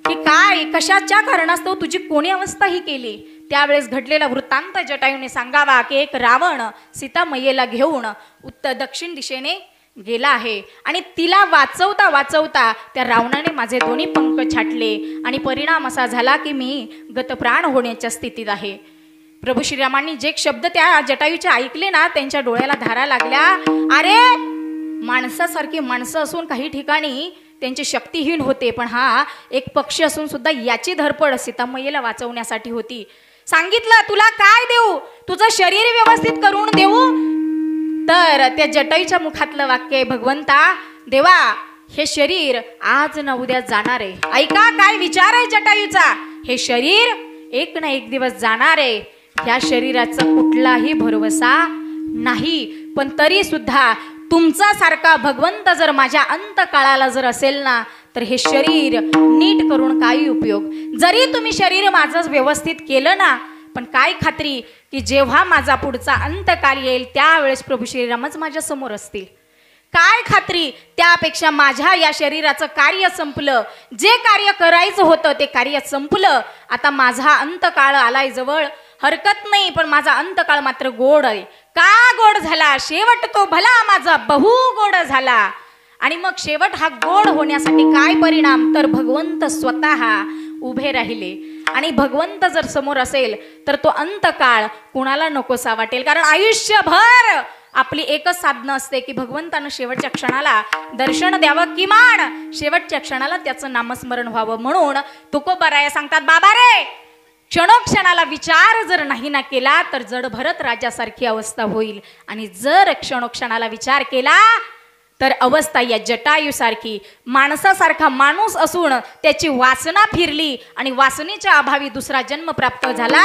की काय, कशाच्या कारणास्तव तुझी कोणी अवस्था ही केली. त्यावेळेस घडलेला वृत्तांत जटायूने सांगावा की एक रावण सीतामय्येला घेऊन दक्षिण दिशेने गेला आहे आणि तिला वाचवता वाचवता त्या रावणाने माझे दोन्ही पंख छाटले आणि परिणाम असा झाला की मी गतप्राण होण्याच्या स्थितीत आहे. प्रभू श्रीरामांनी जे शब्द त्या जटायूचे ऐकले ना, त्यांच्या डोळ्याला धारा लागल्या. अरे माणसासारखी माणसं असून काही ठिकाणी त्यांची शक्तीहीन होते, पण हा एक पक्षी असून सुद्धा याची धडपड सीतामय्येला वाचवण्यासाठी होती. सांगितलं, तुला काय देऊ, तुझं शरीर व्यवस्थित करून देऊ. तर त्या जटायूच्या मुखातलं वाक्य, भगवंता देवा हे शरीर आज ना उद्या जाणार आहे. ऐका काय विचार आहे जटायूचा, हे शरीर एक ना एक दिवस जाणार आहे. या शरीराचा कुठलाही भरवसा नाही, पण तरी सुद्धा तुमचा सारखा भगवंत जर माझ्या अंतकाळाला जर असेल ना तर हे शरीर नीट करून काही उपयोग. जरी तुम्ही शरीर माझं व्यवस्थित केलं ना, पण काय खात्री की जेव्हा माझा पुढचा अंतकाल येईल त्यावेळेस प्रभू श्रीरामच माझ्या समोर असतील. काय खात्री, त्यापेक्षा माझ्या या शरीराचं कार्य संपलं, जे कार्य करायचं होतं ते कार्य संपलं. आता माझा अंतकाळ आलाय जवळ, हरकत नाही, पण माझा अंतकाळ मात्र गोड आहे. का गोड झाला, शेवट तो भला माझा बहु गोड झाला. आणि मग शेवट हा गोड होण्यासाठी काय परिणाम, तर भगवंत स्वतः उभे राहिले. आणि भगवंत जर समोर असेल तर तो अंतकाळ कुणाला नकोसा वाटेल. कारण आयुष्यभर आपली एकच साधनं असते की भगवंतानं शेवटच्या क्षणाला दर्शन द्यावं, किमान शेवटच्या क्षणाला त्याचं नामस्मरण व्हावं. म्हणून तुकोबाराया सांगतात, बाबा रे क्षणोक्षणाला विचार जर नाही ना केला तर जड भरत राजासारखी अवस्था होईल, आणि जर क्षणोक्षणाला विचार केला तर अवस्था या जटायूसारखी, माणसासारखा माणूस असून त्याची वासना फिरली आणि वासनेच्या अभावी दुसरा जन्म प्राप्त झाला,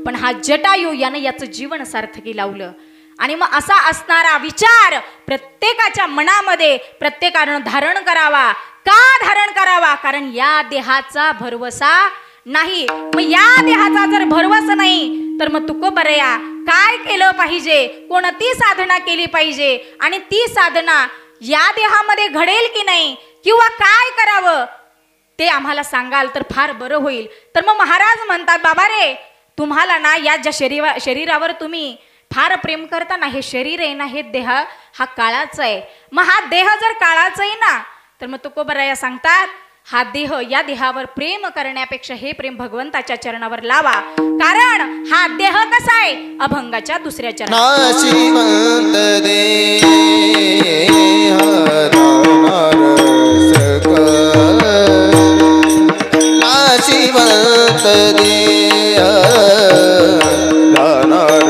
पण हा जटायू यानं याचं जीवन सार्थकी लावलं. आणि मग असा असणारा विचार प्रत्येकाच्या मनामध्ये प्रत्येकानं धारण करावा. का धारण करावा, कारण या देहाचा भरवसा नाही. मग या देहाचा जर भरवसा नाही तर मग तुकोबरया काय केलं पाहिजे, कोणती साधना केली पाहिजे, आणि ती साधना या देहामध्ये घडेल की नाही, किंवा काय करावं ते आम्हाला सांगाल तर फार बरं होईल. तर मग महाराज म्हणतात, बाबा रे तुम्हाला ना या ज्या शरीरावर तुम्ही फार प्रेम करता ना, हे शरीर आहे ना, हे देह हा काळाचा आहे. मग हा देह जर काळाचा आहे ना तर मग तुकोबराया सांगतात, हा देह, या देहावर प्रेम करण्यापेक्षा हे प्रेम भगवंताच्या चरणावर लावा. कारण हा देह कसा आहे? अभंगाच्या दुसऱ्या चरणावर. नाशिवंत देह दानार सकळ, नाशिवंत देह दानार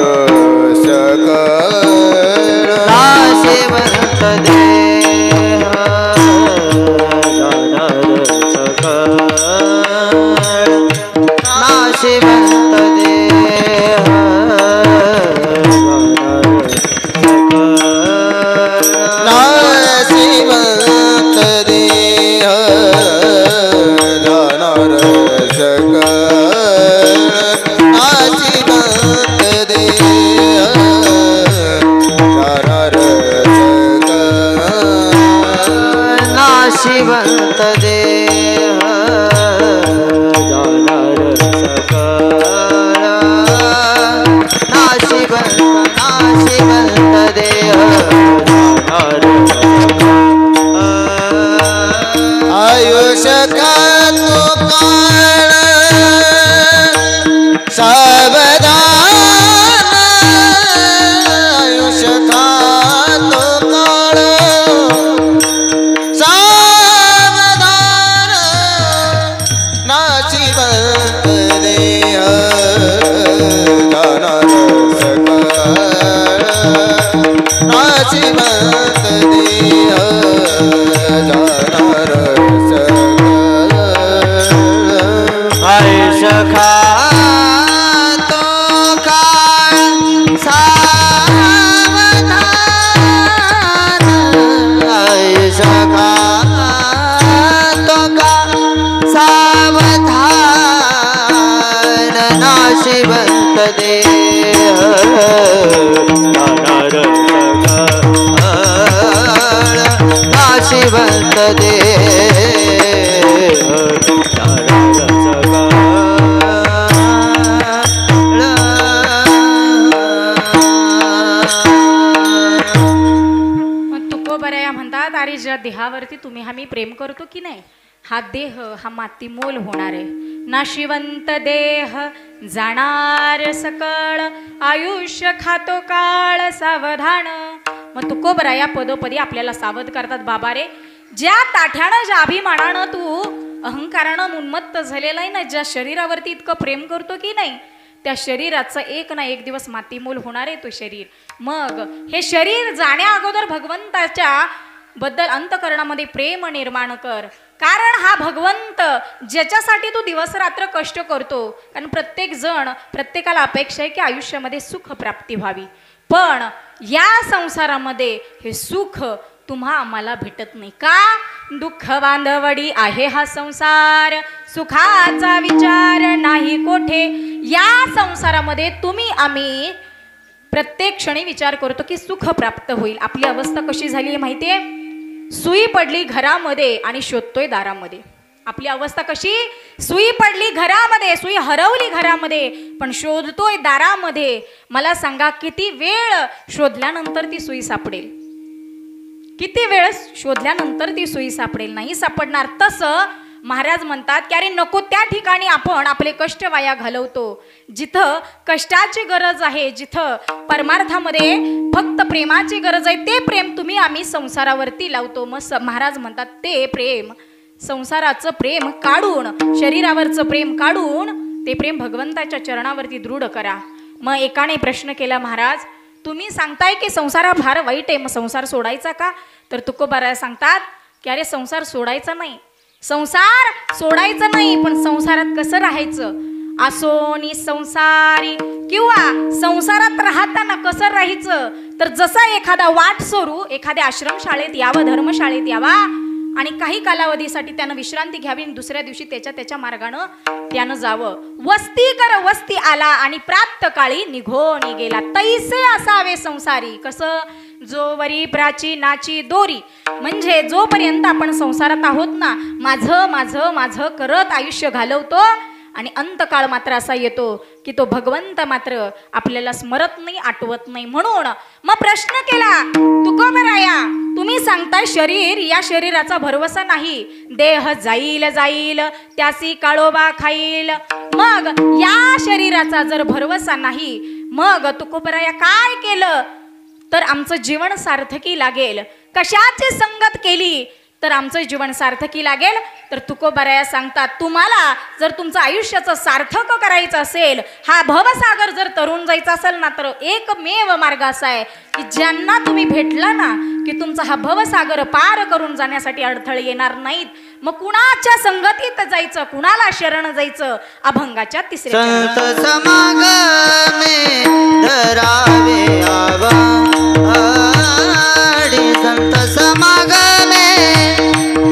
सकळ, नाशिवंत देह जाणार सकळ, नाशिवंत देह नाशिवंत देह दानार सकळ, नाशिवंत देह दानार सकळ, नाशिवंत देह जाणार सकळ, नाशिवंत देह जाणार सकळ. आयुष्य खातो काळ सावधान, आयुष्य खातो काळ सावधान, नाशिवंत देह जाणार सकळ, नाशिवंत देह जाणार सकळ. आयुष्य खातो काळ सावधान, आयुष्य खातो काळ सावधान, नाशिवंत देह जाणार सकळ, नाशिवंत देह जाणार सकळ. मग तुकोबऱ्या या म्हणतात, अरे ज्या देहावरती तुम्ही आम्ही प्रेम करतो की नाही, हा देह हा मातीमोल होणार आहे. नाशिवंत देह जाणार सकळ, आयुष्य खातो काळ सावधान. मग तुकोबरा या पदोपदी आपल्याला सावध करतात. बाबा रे, ज्या ताठ्यानं, ज्या अभिमानानं तू अहंकारानं उन्मत्त झालेला आहे ना, ज्या शरीरावरती इतकं प्रेम करतो की नाही, त्या शरीराचं एक ना एक दिवस मातीमोल होणार आहे तो शरीर. मग हे शरीर जाण्या अगोदर भगवंताच्या बद्दल अंतकरणामध्ये प्रेम निर्माण कर. कारण हा भगवंत ज्याच्यासाठी तू दिवस रात्र कष्ट करतो, कारण प्रत्येक जण, प्रत्येकाला अपेक्षा आहे की आयुष्यामध्ये सुख प्राप्ती व्हावी. पण या संसारामध्ये हे सुख तुम्हा आम्हाला भेटत नाही. का? दुःख बांधवडी आहे हा संसार, सुखाचा विचार नाही कोठे. या संसारामध्ये तुम्ही आम्ही प्रत्येक क्षणी विचार करतो की सुख प्राप्त होईल. आपली अवस्था कशी झाली आहे माहितीये? सुई पडली घरामध्ये आणि शोधतोय दारामध्ये. आपली अवस्था कशी? सुई पडली घरामध्ये, सुई हरवली घरामध्ये, पण शोधतोय दारामध्ये. मला सांगा, किती वेळ शोधल्यानंतर ती सुई सापडेल? किती वेळ शोधल्यानंतर ती सुई सापडेल? नाही सापडणार. तसं महाराज म्हणतात की अरे नको त्या ठिकाणी आपण आपले कष्ट वाया घालवतो. जिथं कष्टाची गरज आहे, जिथं परमार्थामध्ये फक्त प्रेमाची गरज आहे, ते प्रेम तुम्ही आम्ही संसारावरती लावतो. मग महाराज म्हणतात ते प्रेम, संसाराचं प्रेम काढून, शरीरावरचं प्रेम काढून ते प्रेम भगवंताच्या चरणावरती दृढ करा. मग एकाने प्रश्न केला, महाराज तुम्ही सांगताय की संसार हा फार वाईट आहे, मग संसार सोडायचा का? तर तुकोबाराय सांगतात की अरे संसार सोडायचा नाही, संसार सोडायचा नाही, पण संसारात कसं राहायचं? आसोनी संसारी, किंवा संसारात राहताना कसं राहायचं? तर जसा एखादा वाट सोरू, एखाद्या आश्रमशाळेत यावं, धर्मशाळेत यावा आणि काही कालावधीसाठी त्यानं विश्रांती घ्यावी आणि दुसऱ्या दिवशी त्याच्या मार्गानं त्यानं जावं. वस्ती कर वस्ती आला आणि प्राप्त काळी निघोनी गेला, तैसे असावे संसारी. कसं? जोवरी प्राचीनाची दोरी. म्हणजे जोपर्यंत आपण संसारात आहोत ना, माझं माझं माझं करत आयुष्य घालवतो आणि अंतकाळ मात्र असा येतो की तो भगवंत मात्र आपल्याला स्मरत नाही, आठवत नाही. म्हणून मग प्रश्न केला तुकोबराया, तुम्ही सांगताय शरीर, या शरीराचा भरवसा नाही, देह जाईल जाईल त्यासी काळोबा खाईल. मग या शरीराचा जर भरवसा नाही, मग तुकोबराया काय केलं तर आमचं जीवन सार्थकी लागेल? कशाची संगत केली तर आमचं जीवन सार्थकी लागेल? तर तुकोबराया सांगतात, तुम्हाला जर तुमचं आयुष्याचं सार्थक करायचं असेल, हा भवसागर जर तरुण जायचा असेल ना, तर एकमेव मार्ग असा आहे की ज्यांना तुम्ही भेटला ना की तुमचा हा भवसागर पार करून जाण्यासाठी अडथळे येणार नाहीत. मग कुणाच्या संगतीत जायचं, कुणाला शरण जायचं? अभंगाच्या तिसऱ्या संत समागमे धरावे आवा, संत समागमे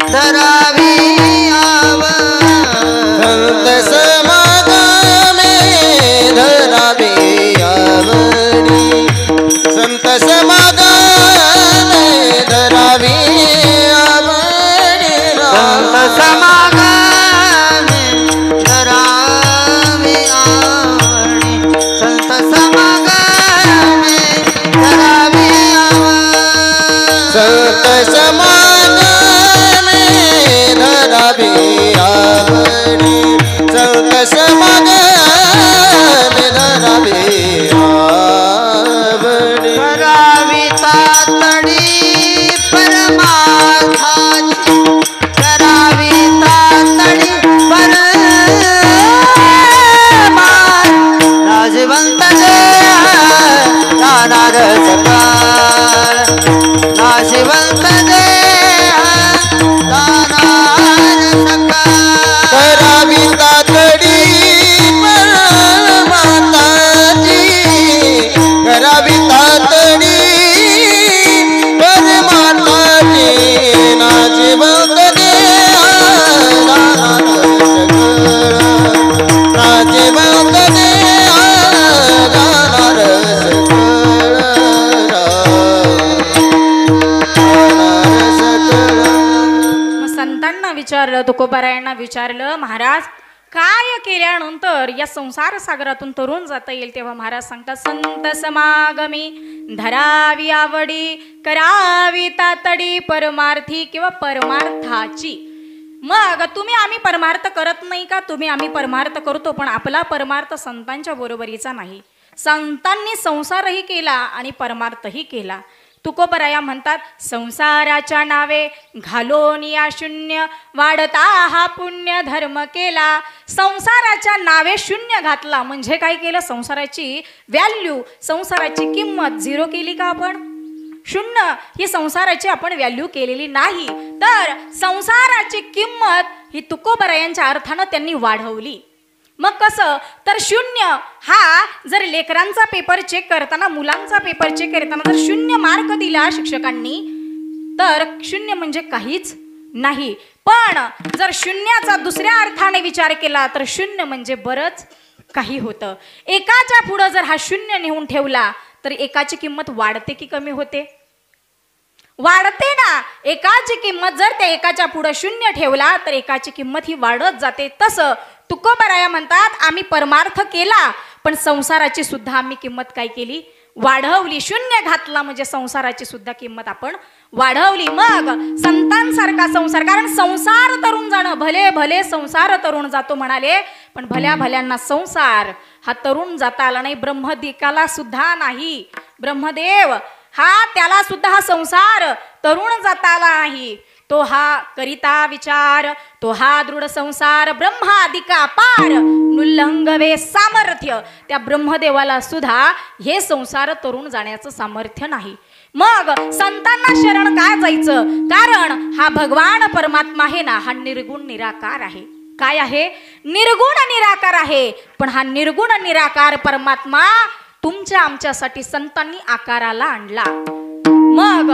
धरावी आवा, संत समागमे धरावे आवडी, संत समागमे धरावी आवडी, संत समागमे धरावी आवडी, संत समागमे धरावी आवा, संत समागमे धरावी आवडी, संत समागमे धरावी आवडी, करावी तातडी परमार्थाची, करावी तातडी परमार्थ, नाशिवंत देह जाणार सकाळ, नाशिवंत देह जाणार सकाळ, करावी तातडी परमार्थाची, करावी तातडी परमार्थाची, नाशिवंत देह जाणार सकाळ, नाशिवंत देह जाणार सकाळ. मग संतांना विचारलं, तुकोबरायांना विचारलं, महाराज काय केल्यानंतर या संसार सागरातून तरुण जाता येईल? तेव्हा महाराज सांगतात, संत समागमी धरावी आवडी, करावी तातडी परमार्थी किंवा परमार्थाची. मग तुम्ही आम्ही परमार्थ करत नाही का? तुम्ही आम्ही परमार्थ करतो, पण आपला परमार्थ संतांच्या बरोबरीचा नाही. संतांनी संसारही केला आणि परमार्थही केला. तुकोबराया म्हणतात, संसाराच्या नावे घालोन या शून्य, वाढता हा पुण्य धर्म केला. संसाराच्या नावे शून्य घातला म्हणजे काय केलं? संसाराची व्हॅल्यू, संसाराची किंमत झिरो केली का आपण? शून्य ही संसाराची आपण व्हॅल्यू केलेली नाही. तर संसाराची किंमत ही तुकोबरायांच्या अर्थानं त्यांनी वाढवली. मग कसं? तर शून्य हा जर लेकरांचा पेपर चेक करताना, मुलांचा पेपर चेक करताना जर शून्य मार्क दिला शिक्षकांनी, तर शून्य म्हणजे काहीच नाही. पण जर शून्याचा दुसऱ्या अर्थाने विचार केला तर शून्य म्हणजे बरंच काही होतं. एकाच्या पुढं जर हा शून्य नेऊन ठेवला तर एकाची किंमत वाढते की कमी होते? वाढते ना. एकाची किंमत जर त्या एकाच्या पुढं शून्य ठेवला तर एकाची किंमत ही वाढत जाते. तसं तुकोबराया म्हणतात, आम्ही परमार्थ केला पण संसाराची सुद्धा आम्ही किंमत काय केली? वाढवली. शून्य घातला म्हणजे संसाराची सुद्धा किंमत आपण वाढवली. मग संतांसारखा संसार, कारण संसार तरुण जाणं, भले भले संसार तरुण जातो म्हणाले, पण भल्या भल्यांना संसार हा तरुण जाता आला नाही. ब्रह्मदिकाला सुद्धा नाही. ब्रह्मदेव हा त्याला सुद्धा हा संसार तरुण जाता आला नाही. तो हा करिता विचार, तो हा दृढ संसार ब्रह्मादिका पार नुल्लंगवे सामर्थ्य. त्या ब्रह्मदेवाला सुद्धा हे संसार तरुण जाण्याचं सामर्थ्य नाही. मग संतांना शरण काय जायचं? कारण हा भगवान परमात्मा आहे ना, हा निर्गुण निराकार आहे. काय आहे? निर्गुण निराकार आहे. पण हा निर्गुण निराकार परमात्मा तुमच्या आमच्यासाठी संतांनी आकाराला आणला. मग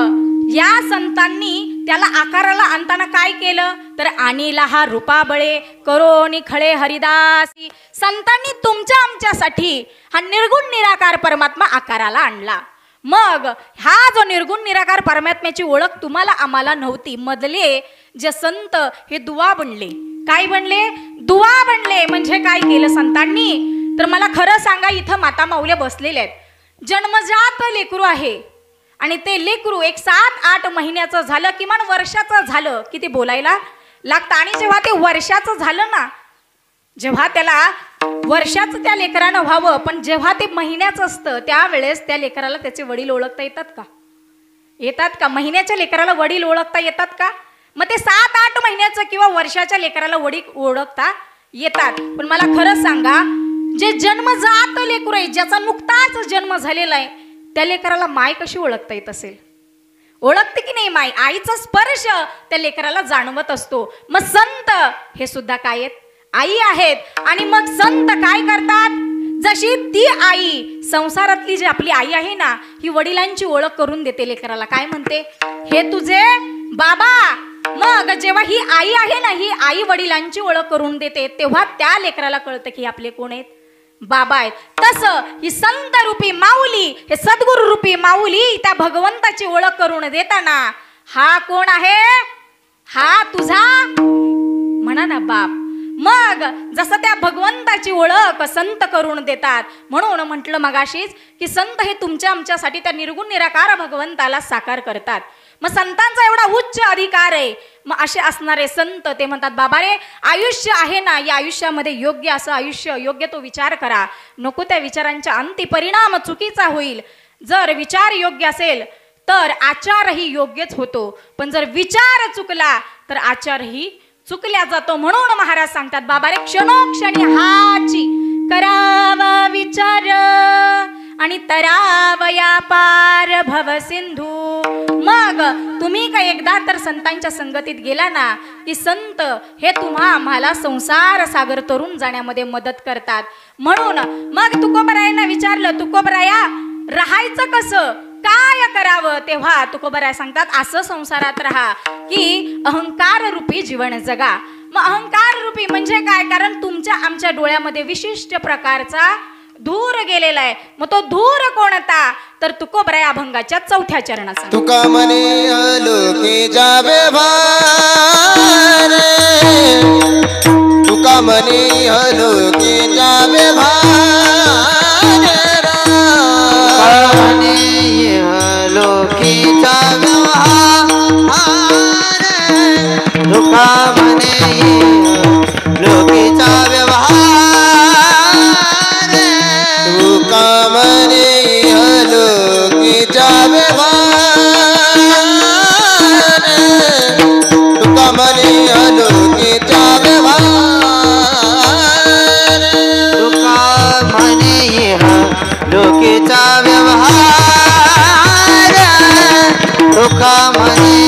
या संतांनी त्याला आकाराला आणताना काय केलं? तर आणीला हा रूपाबळे करोनी खळे हरिदासी. संतांनी तुमच्या आमच्यासाठी हा निर्गुण निराकार परमात्मा आकाराला आणला. मग हा जो निर्गुण निराकार परमात्म्याची ओळख तुम्हाला आम्हाला नव्हती. मधले जे संत हे दुवा बनले. काय बनले? दुवा बनले. म्हणजे काय केलं संतांनी? तर मला खरं सांगा, इथं माता माऊल्या बसलेल्या आहेत. जन्मजात लेकरू आहे आणि ते लेकरू एक 7-8 महिन्याचं झालं, किमान वर्षाचं झालं की ते बोलायला लागतं. आणि जेव्हा ते वर्षाचं झालं ना, जेव्हा त्याला वर्षाचं त्या लेकरानं व्हावं, पण जेव्हा ते महिन्याचं असतं त्यावेळेस त्या लेकराला त्याचे वडील ओळखता येतात का? येतात का? महिन्याच्या लेकराला वडील ओळखता येतात का? मग ते 7-8 महिन्याचं किंवा वर्षाच्या लेकराला वडील ओळखता येतात. पण मला खरं सांगा, जे जन्मजात लेकरू आहे, ज्याचा नुकताच जन्म झालेला आहे, त्या लेकराला माय कशी ओळखता येत असेल? ओळखते की नाही माय? आईचा स्पर्श त्या लेकराला जाणवत असतो. मग संत हे सुद्धा काय आहेत? आई आहेत. आणि मग संत काय करतात? जशी ती आई, संसारातली जी आपली आई आहे ना, ही वडिलांची ओळख करून देते लेकराला. काय म्हणते? हे तुझे बाबा. मग जेव्हा ही आई आहे ना, ही आई वडिलांची ओळख करून देते, तेव्हा त्या लेकराला कळतं की आपले कोण आहेत? बाबा आहेत. तसं ही संत रूपी माऊली, हे सद्गुरु रूपी माऊली त्या भगवंताची ओळख करून देताना, हा कोण आहे? हा तुझा म्हणा ना बाप. मग जसं त्या भगवंताची ओळख संत करून देतात, म्हणून म्हटलं मगाशीच की संत हे तुमच्या आमच्यासाठी त्या निर्गुण निराकार भगवंताला साकार करतात. मग संतांचा एवढा उच्च अधिकार आहे. मग असे असणारे संत ते म्हणतात, बाबा रे, आयुष्य आहे ना, या आयुष्यामध्ये योग्य असं आयुष्य, योग्य तो विचार करा. नको त्या विचारांचा अंती परिणाम चुकीचा होईल. जर विचार योग्य असेल तर आचारही योग्यच होतो, पण जर विचार चुकला तर आचारही चुकल्या जातो. म्हणून महाराज सांगतात, बाबा रे, क्षणोक्षणी हाची करावा विचार आणि तरावया पार भव सिंधू. मग तुम्ही काय एकदा तर संतांच्या संगतीत गेला ना, की संत हे आम्हाला संसार सागर तरून जाण्यामध्ये मदत करतात. म्हणून मग तुकोबरायांना विचारलं, तुकोबराया, राहायचं कसं, काय करावं? तेव्हा तुकोबराय सांगतात, असं संसारात राहा की अहंकार रूपी जीवन जगा. मग अहंकार रूपी म्हणजे काय? कारण तुमच्या आमच्या डोळ्यामध्ये विशिष्ट प्रकारचा धूर गेलेला आहे. मग तो धूर कोणता? तर तुकोबराय अभंगाच्या 4थ्या चरणाचा. तुका म्हणे अलोके जावे भार, तुका म्हणे अलोके जावे भार, लोकीचा व्यवहार, तुका म्हणे लोकीचा व्यवहार, तुका म्हणे अलोकीचा व्यवहार, तुका म्हणे अलोकीचा व्यवहार, तुका म्हणे लोकीचा व्यवहार, तुका म्हणे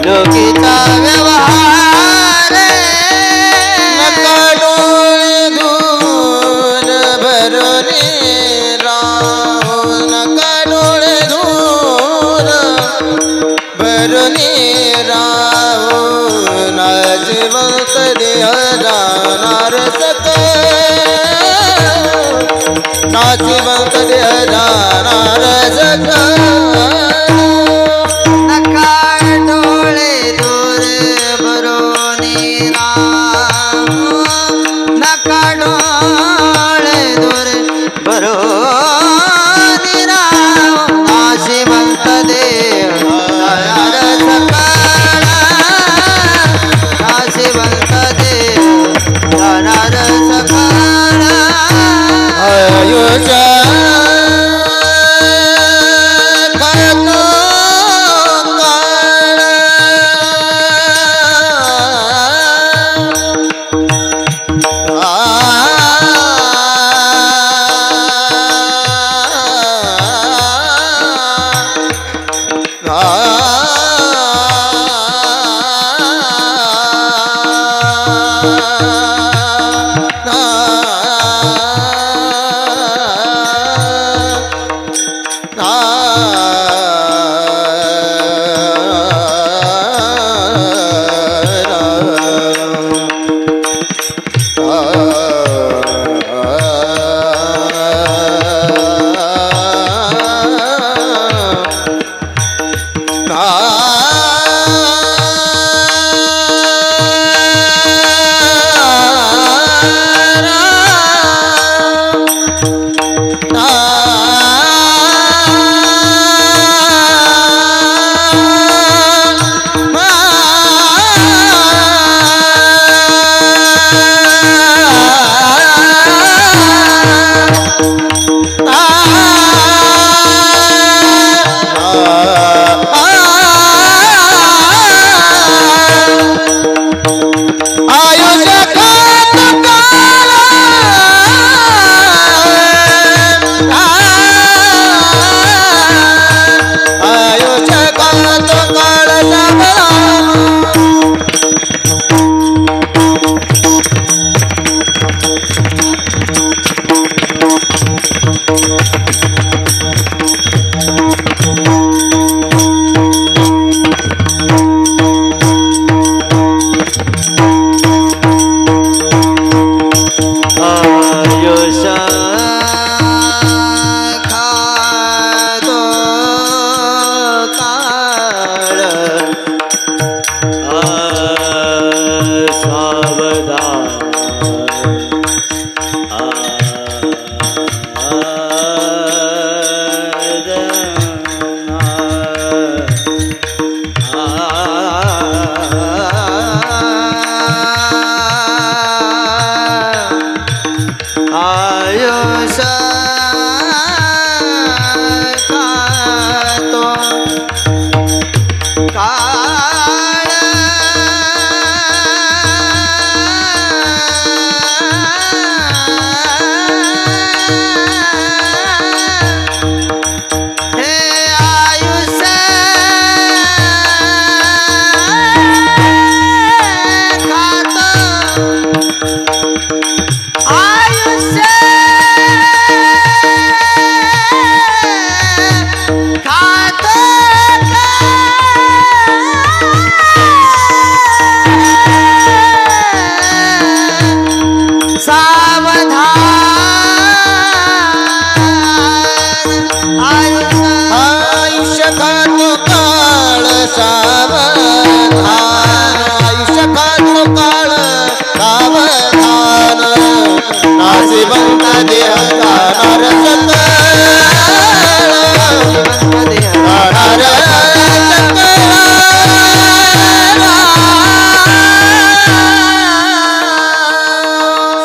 लोकीचा व्यवहार. नका डोळे धूर भरले राहो, नका डोळे धूर भरले राहो, नाजिवंत देह जाणार सक, नाजिवंत देह जाणार सक. नका डोळे दूर भरोनी राम, नका डोळे दूर भरोनी राम, नाशिवंत देह जाणार सकाळ, नाशिवंत देह जाणार सकाळ. आयुष्य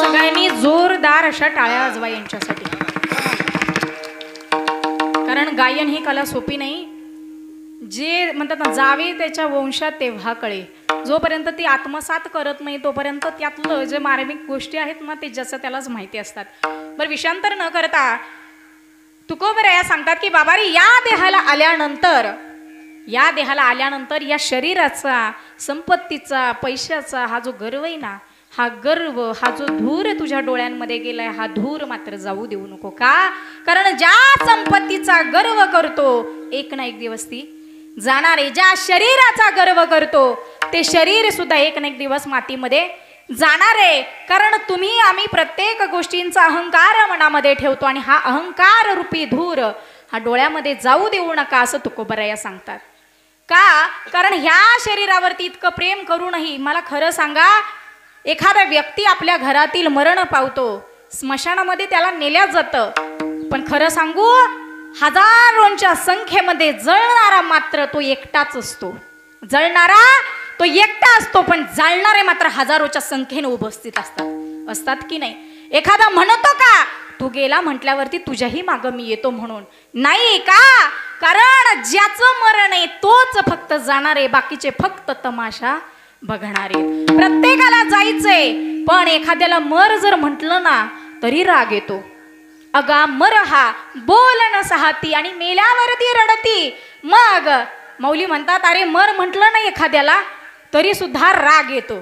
सगळ्यांनी जोरदार अशा टाळ्या वाजवा यांच्यासाठी. कारण गायन ही कला सोपी नाही. जे म्हणतात ना, जावे त्याच्या वंशात तेव्हा कळे. जोपर्यंत ती आत्मसात करत नाही तोपर्यंत त्यातलं जे मार्मिक गोष्टी आहेत ना, ते ज्याचं त्यालाच माहिती असतात. बरं, विषांतर न करता तुकोबराया सांगतात की बाबा रे, या देहाला आल्यानंतर या शरीराचा, संपत्तीचा, पैशाचा हा जो गर्व आहे ना, हा गर्व, हा जो धूर तुझ्या डोळ्यांमध्ये गेलाय, हा धूर मात्र जाऊ देऊ नको. का? कारण ज्या संपत्तीचा गर्व करतो एक ना एक दिवस ती जाणार आहे. ज्या शरीराचा गर्व करतो ते शरीर सुद्धा एक ना एक दिवस मातीमध्ये जाणार आहे. कारण तुम्ही आम्ही प्रत्येक गोष्टींचा अहंकार मनामध्ये ठेवतो आणि हा अहंकार रूपी धूर हा डोळ्यामध्ये जाऊ देऊ नका, असं तुकोबराया सांगतात. का? कारण ह्या शरीरावरती इतकं प्रेम करूनही, मला खरं सांगा, एखादा व्यक्ती आपल्या घरातील मरण पावतो, स्मशानामध्ये त्याला नेल्या जातं, पण खरं सांगू, हजारोंच्या संख्येमध्ये जळणारा मात्र तो एकटाच असतो. जळणारा तो एकटा असतो, पण जाळणारे मात्र हजारोच्या संख्येने उपस्थित असतात की नाही? एखादा म्हणतो का, तू गेला म्हटल्यावरती तुझ्याही मागं मी येतो म्हणून? नाही. का? कारण ज्याचं मरण आहे तोच फक्त जाणार आहे, बाकीचे फक्त तमाशा बघणारे. प्रत्येकाला जायचंय, पण एखाद्याला मर जर म्हटलं ना तरी राग येतो. अगा मर हा बोल न सहाती, आणि मेल्यावरती रडती. मग मौली म्हणतात, अरे मर म्हटलं नाही एखाद्याला तरी सुद्धा राग येतो.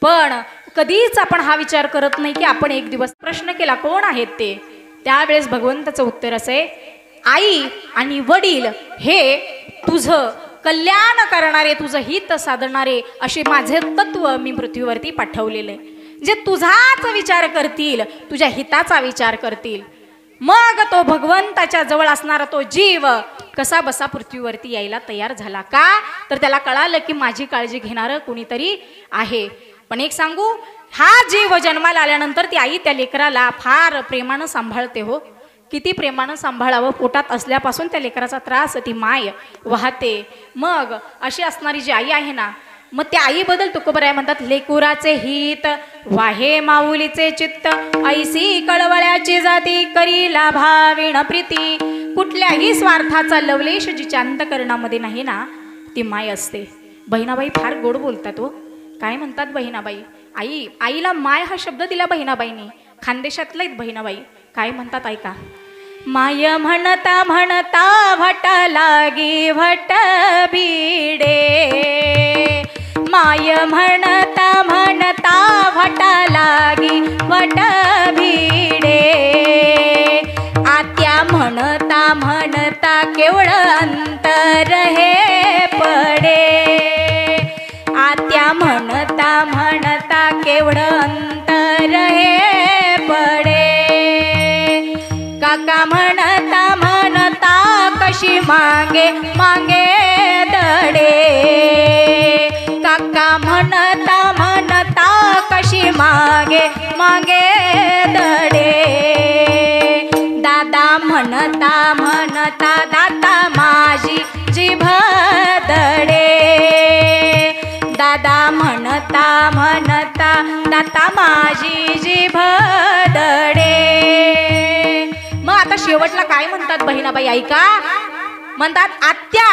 पण कधीच आपण हा विचार करत नाही की आपण एक दिवस प्रश्न केला कोण आहेत ते. त्यावेळेस भगवंताचं उत्तर असे, आई आणि वडील हे तुझं कल्याण करणारे, तुझं हित साधणारे असे माझे तत्व मी पृथ्वीवरती पाठवलेले, जे तुझाच विचार करतील, तुझ्या हिताचा विचार करतील. मग तो भगवंताच्या जवळ असणारा तो जीव कसा बसा पृथ्वीवरती यायला तयार झाला. का? तर त्याला कळालं की माझी काळजी घेणारं कोणीतरी आहे. पण एक सांगू, हा जीव जन्माला आल्यानंतर ती आई त्या लेकराला फार प्रेमानं सांभाळते. हो, किती प्रेमानं सांभाळावं. पोटात असल्यापासून त्या लेकराचा त्रास, ती माय वाहते. मग अशी असणारी जी आई आहे ना, मग त्या आईबद्दल तुकोबराया म्हणतात, लेकुराचे हित वाहे माऊलीचे चित्त, ऐसी कळवळ्याची जाती करीला भाविण प्रीती. कुठल्याही स्वार्थाचा लवलेश जिच्या अंतकरणामध्ये नाही ना, ती माय असते. बहिणाबाई फार गोड बोलतात. हो, काय म्हणतात बहिणाबाई? आईला माय हा शब्द दिला बहिणाबाईंनी. खानदेशातल्या आहेत बहिणाबाई. काय म्हणतात ऐका. माय म्हणता म्हणता भट लागी भट भिडे, माय म्हणता म्हणता भट लागी भट भिडे, आत्या म्हणता म्हणता केवळ अंतर हे पडे, आत्या म्हणता म्हणता केवळ अंतर हे पडे, काका म्हणता म्हणता कशी मागे मागे दडे, काका म्हणता म्हणता कशी मागे मागे दडे दादा म्हणता म्हणता दाता माझी जिभ दडे दादा म्हणता म्हणता दाता माझी जिभ दडे मग आता शेवटला काय म्हणतात बहिणाबाई ऐका म्हणतात आत्या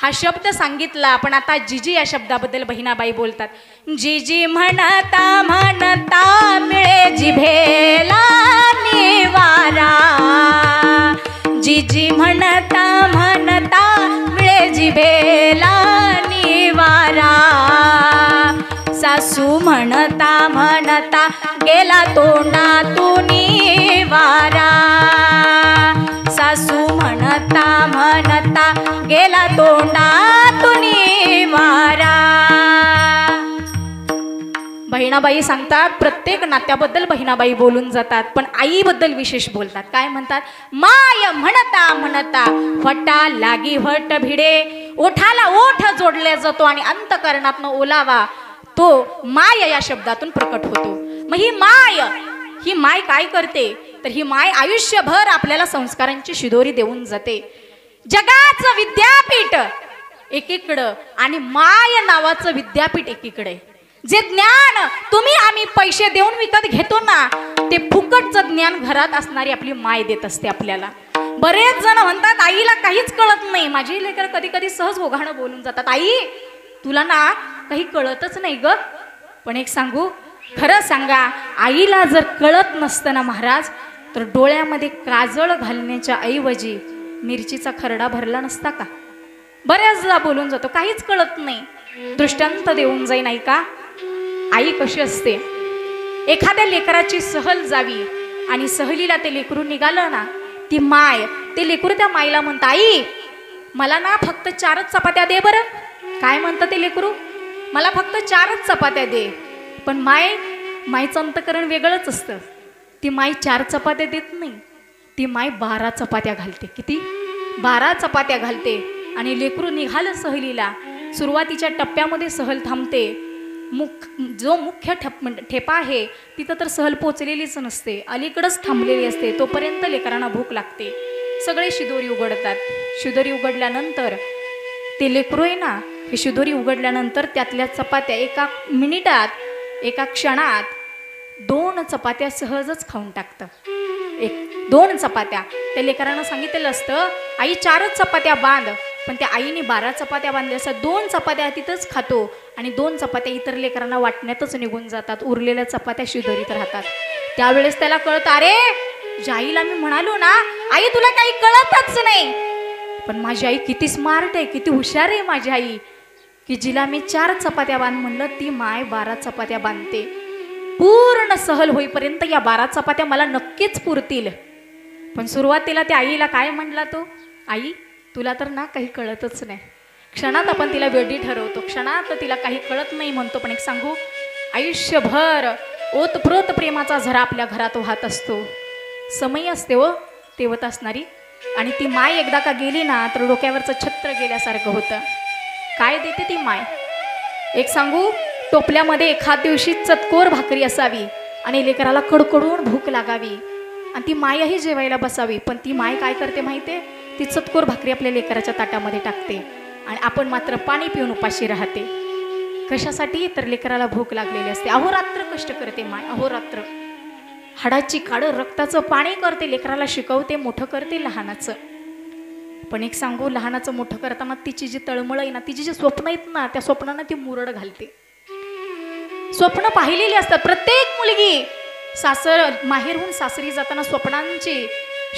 हा शब्द सांगितला पण आता जिजी या शब्दाबद्दल बहिणाबाई बोलतात जिजी म्हणता म्हणता मिळे जिभेला निवारा जिजी म्हणता म्हणता मिळे जिभेला निवारा सासू म्हणता म्हणता गेला तोंडातून वारा सासू म्हणता म्हणता गेला तोंडातून वारा बहिणाबाई सांगतात प्रत्येक नात्याबद्दल बहिणाबाई बोलून जातात पण आईबद्दल विशेष बोलतात काय म्हणतात माय म्हणता म्हणता फटा लागी फट भिडे ओठाला ओठ जोडला जातो आणि अंतकरणातनं ओलावा तो माय या शब्दातून प्रकट होतो मग ही माय काय करते तर ही माय आयुष्यभर आपल्याला संस्कारांची शिदोरी देऊन जाते जगाचं विद्यापीठ एकीकडं आणि माय नावाचं विद्यापीठ एकीकडे जे ज्ञान तुम्ही आम्ही पैसे देऊन विकत घेतो ना ते फुकटचं ज्ञान घरात असणारी आपली माय देत असते आपल्याला बरेच जण म्हणतात आईला काहीच कळत नाही माझी लेकर कधी कधी सहज ओघाणं बोलून जातात आई तुला ना काही कळतच नाही ग पण एक सांगू खरं सांगा आईला जर कळत नसतं ना महाराज तर डोळ्यामध्ये काजळ घालण्याच्या ऐवजी मिरचीचा खरडा भरला नसता का बऱ्याचदा बोलून जातो काहीच कळत नाही दृष्टांत देऊन जाईन ऐका आई कशी असते एखाद्या लेकराची सहल जावी आणि सहलीला ते लेकरू निघालं ना ती माय ते लेकरू त्या माईला म्हणतं आई मला ना फक्त 4च चपात्या दे बरं काय म्हणतं ते लेकरू मला फक्त 4च चपात्या दे पण मायचं अंतकरण वेगळंच असतं ती माय 4 चपात्या देत नाही ती माय 12 चपात्या घालते किती 12 चपात्या घालते आणि लेकरू निघालं सहलीला सुरुवातीच्या टप्प्यामध्ये सहल थांबते जो मुख्य ठेपा आहे तिथं तर सहल पोचलेलीच नसते अलीकडंच थांबलेली असते तोपर्यंत लेकरांना भूक लागते सगळे शिदोरी उघडतात शिदोरी उघडल्यानंतर ते लेकरू आहे ना हे शिदोरी उघडल्यानंतर त्यातल्या चपात्या एका मिनिटात एका क्षणात 2 चपात्या सहजच खाऊन टाकतं 2 चपात्या त्या लेकरांना सांगितलेलं असतं आई 4च चपात्या बांध पण त्या आईने 12 चपात्या बांधल्या असतात 2 चपात्या तिथंच खातो आणि 2 चपात्या इतर लेकरांना वाटण्यातच निघून जातात उरलेल्या चपात्या शिदोरीत राहतात त्यावेळेस त्याला कळतं अरे ज्या आईला मी म्हणालो ना आई तुला काही कळतच नाही पण माझी आई किती स्मार्ट आहे किती हुशार आहे माझी आई की जिला मी 4 चपात्या बांध म्हणलं ती माय 12 चपात्या बांधते पूर्ण सहल होईपर्यंत या 12 चपात्या मला नक्कीच पुरतील पण सुरुवातीला त्या आईला काय म्हणला तो आई तुला तर ना काही कळतच नाही क्षणात आपण तिला वेडी ठरवतो क्षणात तिला काही कळत नाही म्हणतो पण एक सांगू आयुष्यभर ओतप्रोत प्रेमाचा झरा आपल्या घरात वाहत असतो समय असते व तेवत असणारी आणि ती माय एकदा का गेली ना तर डोक्यावरचं छत्र गेल्यासारखं होतं काय देते ती माय एक सांगू टोपल्यामध्ये एखाद दिवशी चतकोर भाकरी असावी आणि लेकराला कडकडून भूक लागावी आणि ती मायही जेवायला बसावी पण ती माय काय करते माहितीये ती चतकोर भाकरी आपल्या लेकराच्या ताटामध्ये टाकते आणि आपण मात्र पाणी पिऊन उपाशी राहते कशासाठी तर लेकराला भूक लागलेली असते अहोरात्र कष्ट करते माय अहोरात्र हाडाची काढं रक्ताचं पाणी करते लेकराला शिकवते मोठं करते लहानाचं पण एक सांगू लहानाचं मोठं करताना तिची जी तळमळ आहे ना तिची जी स्वप्न आहेत ना त्या स्वप्नांना ती मुरड घालते स्वप्न पाहिलेली असतात प्रत्येक मुलगी माहेरहून सासरी जाताना स्वप्नांची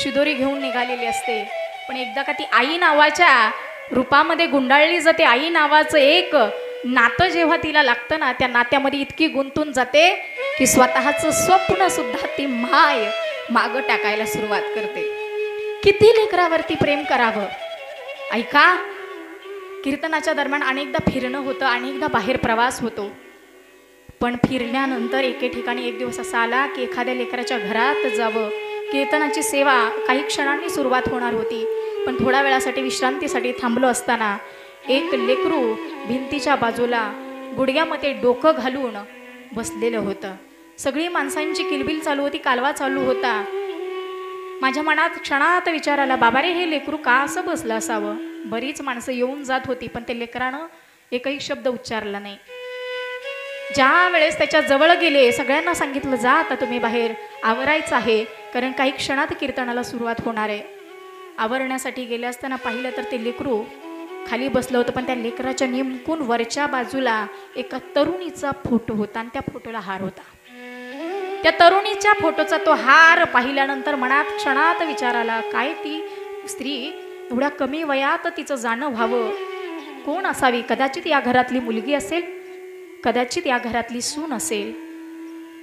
शिदोरी घेऊन निघालेली असते पण एकदा का ती आई नावाच्या रूपामध्ये गुंडाळली जाते आई नावाचं एक नातं जेव्हा तिला लागतं ना त्या नात्यामध्ये इतकी गुंतून जाते की स्वतःचं स्वप्न सुद्धा ती माय मागं टाकायला सुरुवात करते किती लेकरावरती प्रेम करावं ऐका कीर्तनाच्या दरम्यान अनेकदा फिरणं होतं अनेकदा बाहेर प्रवास होतो पण फिरल्यानंतर एके ठिकाणी एक दिवस असा आला की एखाद्या लेकराच्या घरात जावं कीर्तनाची सेवा काही क्षणांनी सुरुवात होणार होती पण थोड्या वेळासाठी विश्रांतीसाठी थांबलो असताना एक लेकरू भिंतीच्या बाजूला गुडघ्यामध्ये डोकं घालून बसलेलं होतं सगळी माणसांची किलबिल चालू होती, कालवा चालू होता. माझ्या मनात क्षणात विचार आला, बाबा रे हे लेकरू का असं बसलं असावं. बरीच माणसं येऊन जात होती, पण ते लेकरानं एकही शब्द उच्चारला नाही. ज्या वेळेस त्याच्या जवळ गेले, सगळ्यांना सांगितलं जा आता तुम्ही बाहेर आवरायचं आहे, कारण काही क्षणात कीर्तनाला सुरुवात होणार आहे. आवरण्यासाठी गेले असताना पाहिलं तर ते लेकरू खाली बसलं होतं, पण त्या लेकराच्या नेमकून वरच्या बाजूला एका तरुणीचा फोटो होता आणि त्या फोटोला हार होता. त्या तरुणीच्या फोटोचा तो हार पाहिल्यानंतर मनात क्षणात विचार आला, काय ती स्त्री एवढ्या कमी वयात तिचं जाणं व्हावं, कोण असावी. कदाचित या घरातली मुलगी असेल, कदाचित या घरातली सून असेल.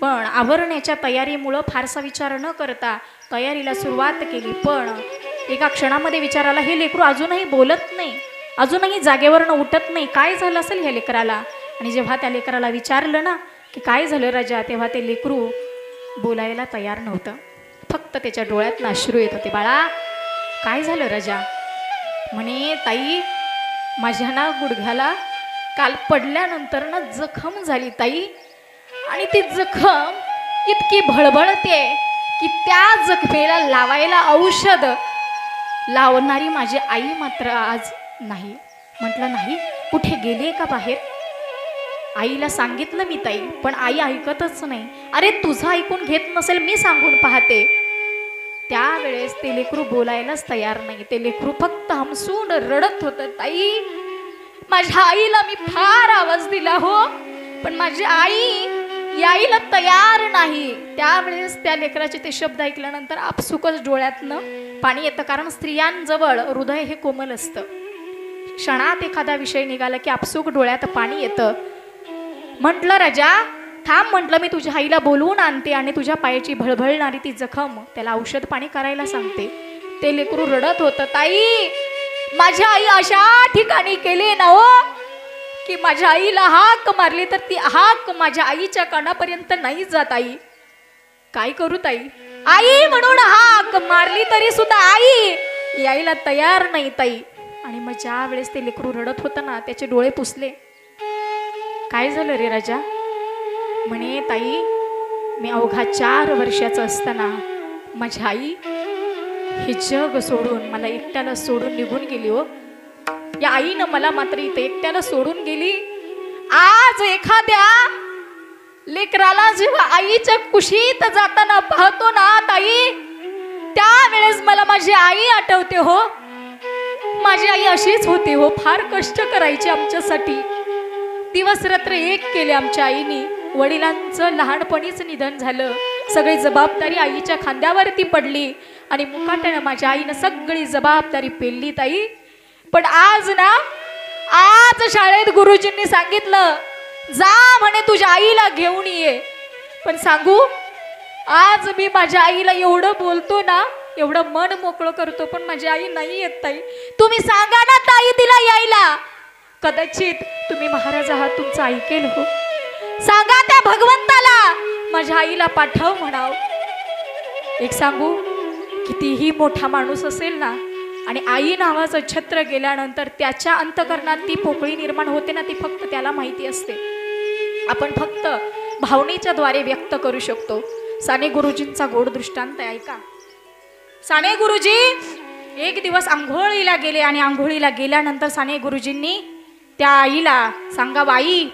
पण आवरण्याच्या तयारीमुळं फारसा विचार न करता तयारीला सुरुवात केली. पण एका क्षणामध्ये विचार आला, हे लेकरू अजूनही बोलत नाही, अजूनही जागेवरनं उठत नाही, काय झालं असेल ह्या लेकराला. आणि जेव्हा त्या लेकराला विचारलं ना की काय झालं राजा, तेव्हा ते लेकरू बोलायला तयार नव्हतं. फक्त त्याच्या डोळ्यातनं अश्रू येत होते. बाळा काय झालं राजा. म्हणे ताई माझ्या ना गुडघ्याला काल पडल्यानंतर ना जखम झाली ताई, आणि ती जखम इतकी भळभळते की त्या जखमेला लावायला औषध लावणारी माझी आई मात्र आज नाही. म्हटलं नाही, कुठे गेली का बाहेर. आईला सांगितलं मी ताई, पण आई ऐकतच नाही. अरे तुझं ऐकून घेत नसेल, मी सांगून पाहते. त्यावेळेस ते लेकरू बोलायलाच तयार नाही. ते लेकरू फक्त हमसून रडत होतं. ताई माझ्या आईला मी फार आवाज दिला हो, पण माझी आई यायला तयार नाही. त्यावेळेस त्या लेकराचे ते शब्द ऐकल्यानंतर आपसुकच डोळ्यातनं पाणी येतं, कारण स्त्रियांजवळ हृदय हे कोमल असतं. क्षणात एखादा विषय निघाला की आपसुक डोळ्यात पाणी येतं. म्हटलं राजा थांब, म्हटलं मी तुझ्या आईला बोलवून आणते आणि तुझ्या पायाची भळभळणारी ती जखम त्याला औषध पाणी करायला सांगते. ते लेकरू रडत होतं. ताई माझ्या आई अशा ठिकाणी केले ना हो की माझ्या आईला हाक मारली तर ती हाक माझ्या आईच्या कानापर्यंत नाही जात. आई काय करू ताई. आई म्हणून हाक मारली तरी सुद्धा आई यायला तयार नाही ताई. आणि मग ज्या वेळेस ते लेकरू रडत होतं ना, त्याचे डोळे पुसले. काय झालं रे राजा. म्हणे ताई मी अवघा 4 वर्षाचं असताना माझी आई हे जग सोडून मला एकट्याला सोडून निघून गेली हो. या आईनं मला मात्र इथे एकट्याला सोडून गेली. आज एखाद्या लेकराला जेव्हा आईच्या कुशीत जाताना पाहतो ना ताई, त्यावेळेस मला माझी आई आठवते हो. माझी आई अशीच होती हो, फार कष्ट करायची आमच्यासाठी. दिवस रात्र एक केले आमच्या आईनी. वडिलांचं लहानपणीच निधन झालं. सगळी जबाबदारी आईच्या खांद्यावरती पडली आणि मुकाट्यानं माझ्या आईनं सगळी जबाबदारी पेलली ताई. पण आज ना, आज शाळेत गुरुजींनी सांगितलं जा म्हणे तुझ्या आईला घेऊन ये. पण सांगू, आज मी माझ्या आईला एवढं बोलतो ना, एवढं मन मोकळं करतो, पण माझी आई नाही येत ताई. तुम्ही सांगा ना ताई तिला यायला. कदाचित तुम्ही महाराज आहात, तुमचं ऐकेल हो. सांगा त्या भगवंताला माझ्या आईला पाठव म्हणाव. एक सांगू, कितीही मोठा माणूस असेल ना आणि आई नावाचं छत्र गेल्यानंतर त्याच्या अंतकरणात ती पोकळी निर्माण होते ना, ती फक्त त्याला माहिती असते. आपण फक्त भावनेच्या द्वारे व्यक्त करू शकतो. साने गुरुजींचा गोड दृष्टांत ऐका. साने गुरुजी एक दिवस आंघोळीला गेले आणि आंघोळीला गेल्यानंतर साने गुरुजींनी त्या आईला सांगा, बाई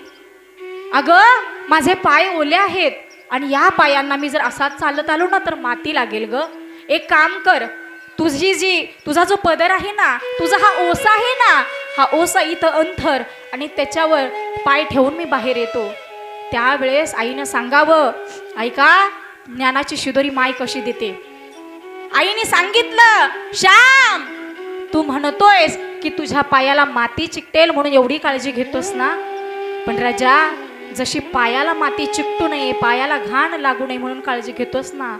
अगं माझे पाय ओले आहेत आणि या पायांना मी जर असाच चालत आलो ना तर माती लागेल ग. एक काम कर, तुझा जो पदर आहे ना, तुझा हा ओसा आहे ना, हा ओसा इथं अंथर आणि त्याच्यावर पाय ठेवून मी बाहेर येतो. त्यावेळेस आईनं सांगावं, ऐका ज्ञानाची शिदोरी माय कशी देते. आईने सांगितलं, श्याम तू म्हणतोयस की तुझ्या पायाला माती चिकटेल म्हणून एवढी काळजी घेतोस ना, पण राजा जशी पायाला माती चिकटू नये, पायाला घाण लागू नये म्हणून काळजी घेतोस ना,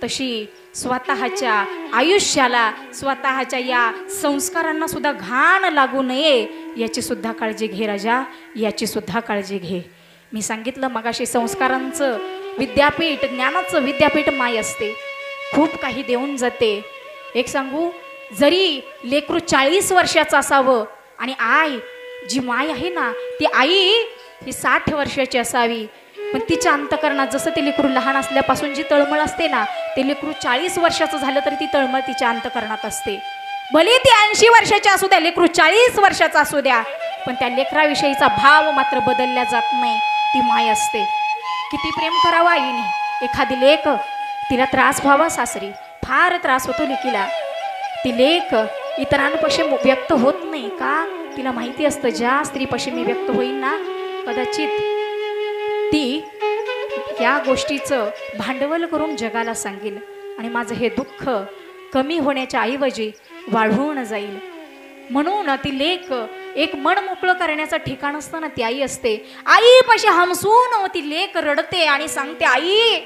तशी स्वतःच्या आयुष्याला, स्वतःच्या या संस्कारांना सुद्धा घाण लागू नये याची सुद्धा काळजी घे राजा, याची सुद्धा काळजी घे. मी सांगितलं मगाशी, संस्कारांचं विद्यापीठ, ज्ञानाचं विद्यापीठ माय असते, खूप काही देऊन जाते. एक सांगू, जरी लेकरू 40 वर्षाचं असावं आणि आई जी माय आहे ना, ती आई ही 60 वर्षाची असावी. पण तिच्या अंतकरणात जसं ते लेकरू लहान असल्यापासून जी तळमळ असते ना, ते लेकरू 40 वर्षाचं झालं तरी ती तळमळ तिच्या अंतकरणात असते. भले ती 80 वर्षाची असू द्या, लेकरू 40 वर्षाचा असू द्या, पण त्या लेकराविषयीचा भाव मात्र बदलला जात नाही. ती माय असते. किती प्रेम करावं आईने. एखादी लेक, तिला त्रास व्हावा सासरी, फार त्रास होतो लेकीला. ती लेक इतरांपाशी व्यक्त होत नाही का? तिला माहिती असतं ज्या स्त्रीपाशी मी व्यक्त होईन ना, कदाचित ती या गोष्टीचं भांडवल करून जगाला सांगेल आणि माझं हे दुःख कमी होण्याच्या ऐवजी वाढवून जाईल. म्हणून ती लेक एक मन मोकळं करण्याचं ठिकाण असतं ना, ती आई असते. आईपाशी हमसून ती लेक रडते आणि सांगते, आई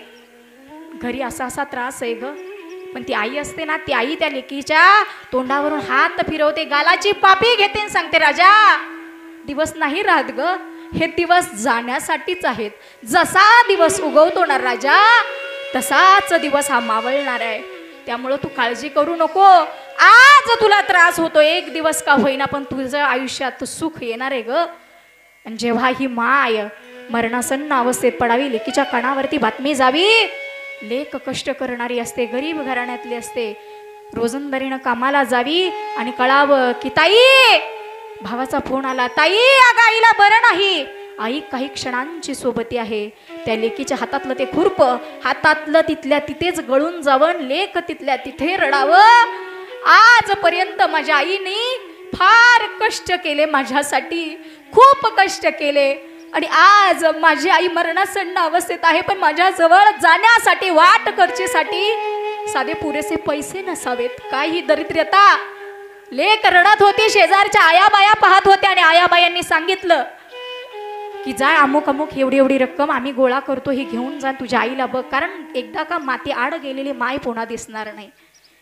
घरी असा असा त्रास आहे ग. पण ती आई असते ना, ती आई त्या लेकीच्या तोंडावरून हात फिरवते, गालाची पापी घेते आणि सांगते, राजा दिवस नाही राहत ग, हे दिवस जाण्यासाठीच आहेत. जसा दिवस उगवतो ना राजा, तसाच दिवस हा मावळणार आहे. त्यामुळं तू काळजी करू नको. आज तुला त्रास होतो, एक दिवस का होईना, पण तुझं आयुष्यात सुख येणार आहे ग. आणि जेव्हा ही माय मरणासन्न अवस्थेत पडावी, लेकीच्या कानावरती बातमी जावी, लेक कष्ट करणारी असते, गरीब घराण्यातली असते, रोजंदारीनं कामाला जावी आणि कळावं की ताई, भावाचा फोन आला, ताई अगं आईला बरं नाही. आई काही क्षणांची सोबती आहे. त्या लेकीच्या हातातलं ते खुरप हातातलं तिथल्या तिथेच गळून जावं, लेक तिथल्या तिथे रडावं. आजपर्यंत माझ्या आईने फार कष्ट केले माझ्यासाठी, खूप कष्ट केले, आणि आज माझी आई मरणासन्न अवस्थेत आहे, पण माझ्या जवळ जाण्यासाठी, वाट करचीसाठी साधे पुरेसे पैसे नसावेत. काही दरिद्रता. लेक रडत होती, शेजारच्या आयाबाया पाहत होत्या आणि आयाबायांनी सांगितलं की जा अमुक अमुक एवढी एवढी रक्कम आम्ही गोळा करतो, ही घेऊन जा तुझ्या आईला बघ. कारण एकदा का माती आड गेलेली माय पुन्हा दिसणार नाही.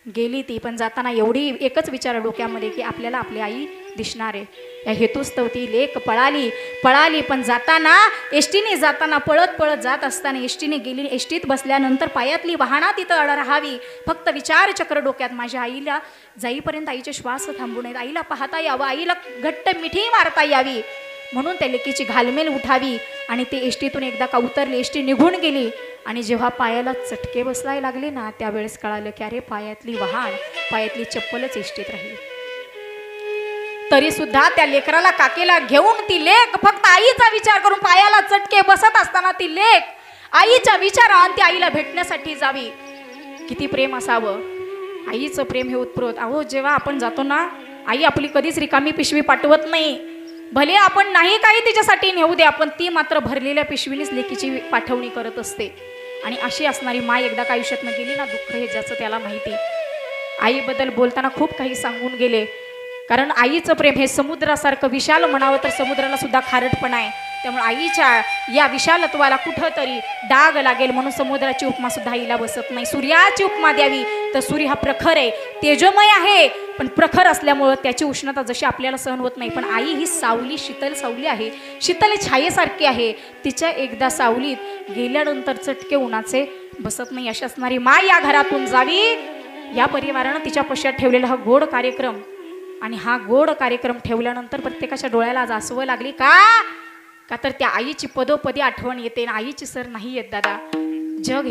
गेली ती, पण जाताना एवढी एकच विचार डोक्यामध्ये की आपल्याला आपली आई दिसणार आहे. या हेतूस्तव ती लेक पळाली, पण जाताना एसटीने जाताना पळत पळत जात असताना एसटीने गेली. एसटीत बसल्यानंतर पायातली वाहना तिथं राहावी, फक्त विचार चक्र डोक्यात, माझ्या आईला जाईपर्यंत आईचे श्वास थांबू नयेत, आईला पाहता यावं, आईला घट्ट मिठी मारता यावी, म्हणून त्या लेकीची घालमेल उठावी. आणि ते एसटीतून एकदा का उतरली, एसटी निघून गेली, आणि जेव्हा पायाला चटके बसायला लागले ना, त्यावेळेस कळालं की अरे पायातली वाहन, पायातली चप्पलच एसटीत राहिली. तरी सुद्धा त्या लेकराला, काकेला घेऊन ती लेक फक्त आईचा विचार करून, पायाला चटके बसत असताना ती लेक आईच्या विचारात ती आईला भेटण्यासाठी जावी. किती प्रेम असावं. आईचं प्रेम हे उत्प्रोत. अहो जेव्हा आपण जातो ना, आई आपली कधीच रिकामी पिशवी पाठवत नाही. भले आपण नाही काही तिच्यासाठी नेऊ द्या, पण ती मात्र भरलेल्या पिशवीनेच लेकीची पाठवणी करत असते. आणि अशी असणारी माय एकदा का आयुष्यातनं गेली ना, दुःख हे ज्याचं त्याला माहिती. आईबद्दल बोलताना खूप काही सांगून गेले, कारण आईचं प्रेम हे समुद्रासारखं विशाल म्हणावं तर समुद्राला सुद्धा खारटपणा आहे. त्यामुळे आईच्या या विशालत्वाला कुठंतरी डाग लागेल, म्हणून समुद्राची उपमा सुद्धा आईला बसत नाही. सूर्याची उपमा द्यावी तर सूर्य हा प्रखर आहे, तेजोमय आहे, पण प्रखर असल्यामुळं त्याची उष्णता जशी आपल्याला सहन होत नाही. पण आई ही सावली, शीतल सावली आहे, शीतल छायेसारखी आहे. तिच्या एकदा सावलीत गेल्यानंतर चटके उन्हाचे बसत नाही. अशी असणारी माय या घरातून जावी. या परिवारानं तिच्या पश्चात ठेवलेला हा गोड कार्यक्रम, आणि हा गोड कार्यक्रम ठेवल्यानंतर प्रत्येकाच्या डोळ्याला आज आसवं लागली का तर त्या आईची पदोपदी आठवण येते. आईची सर नाही येत दादा. जग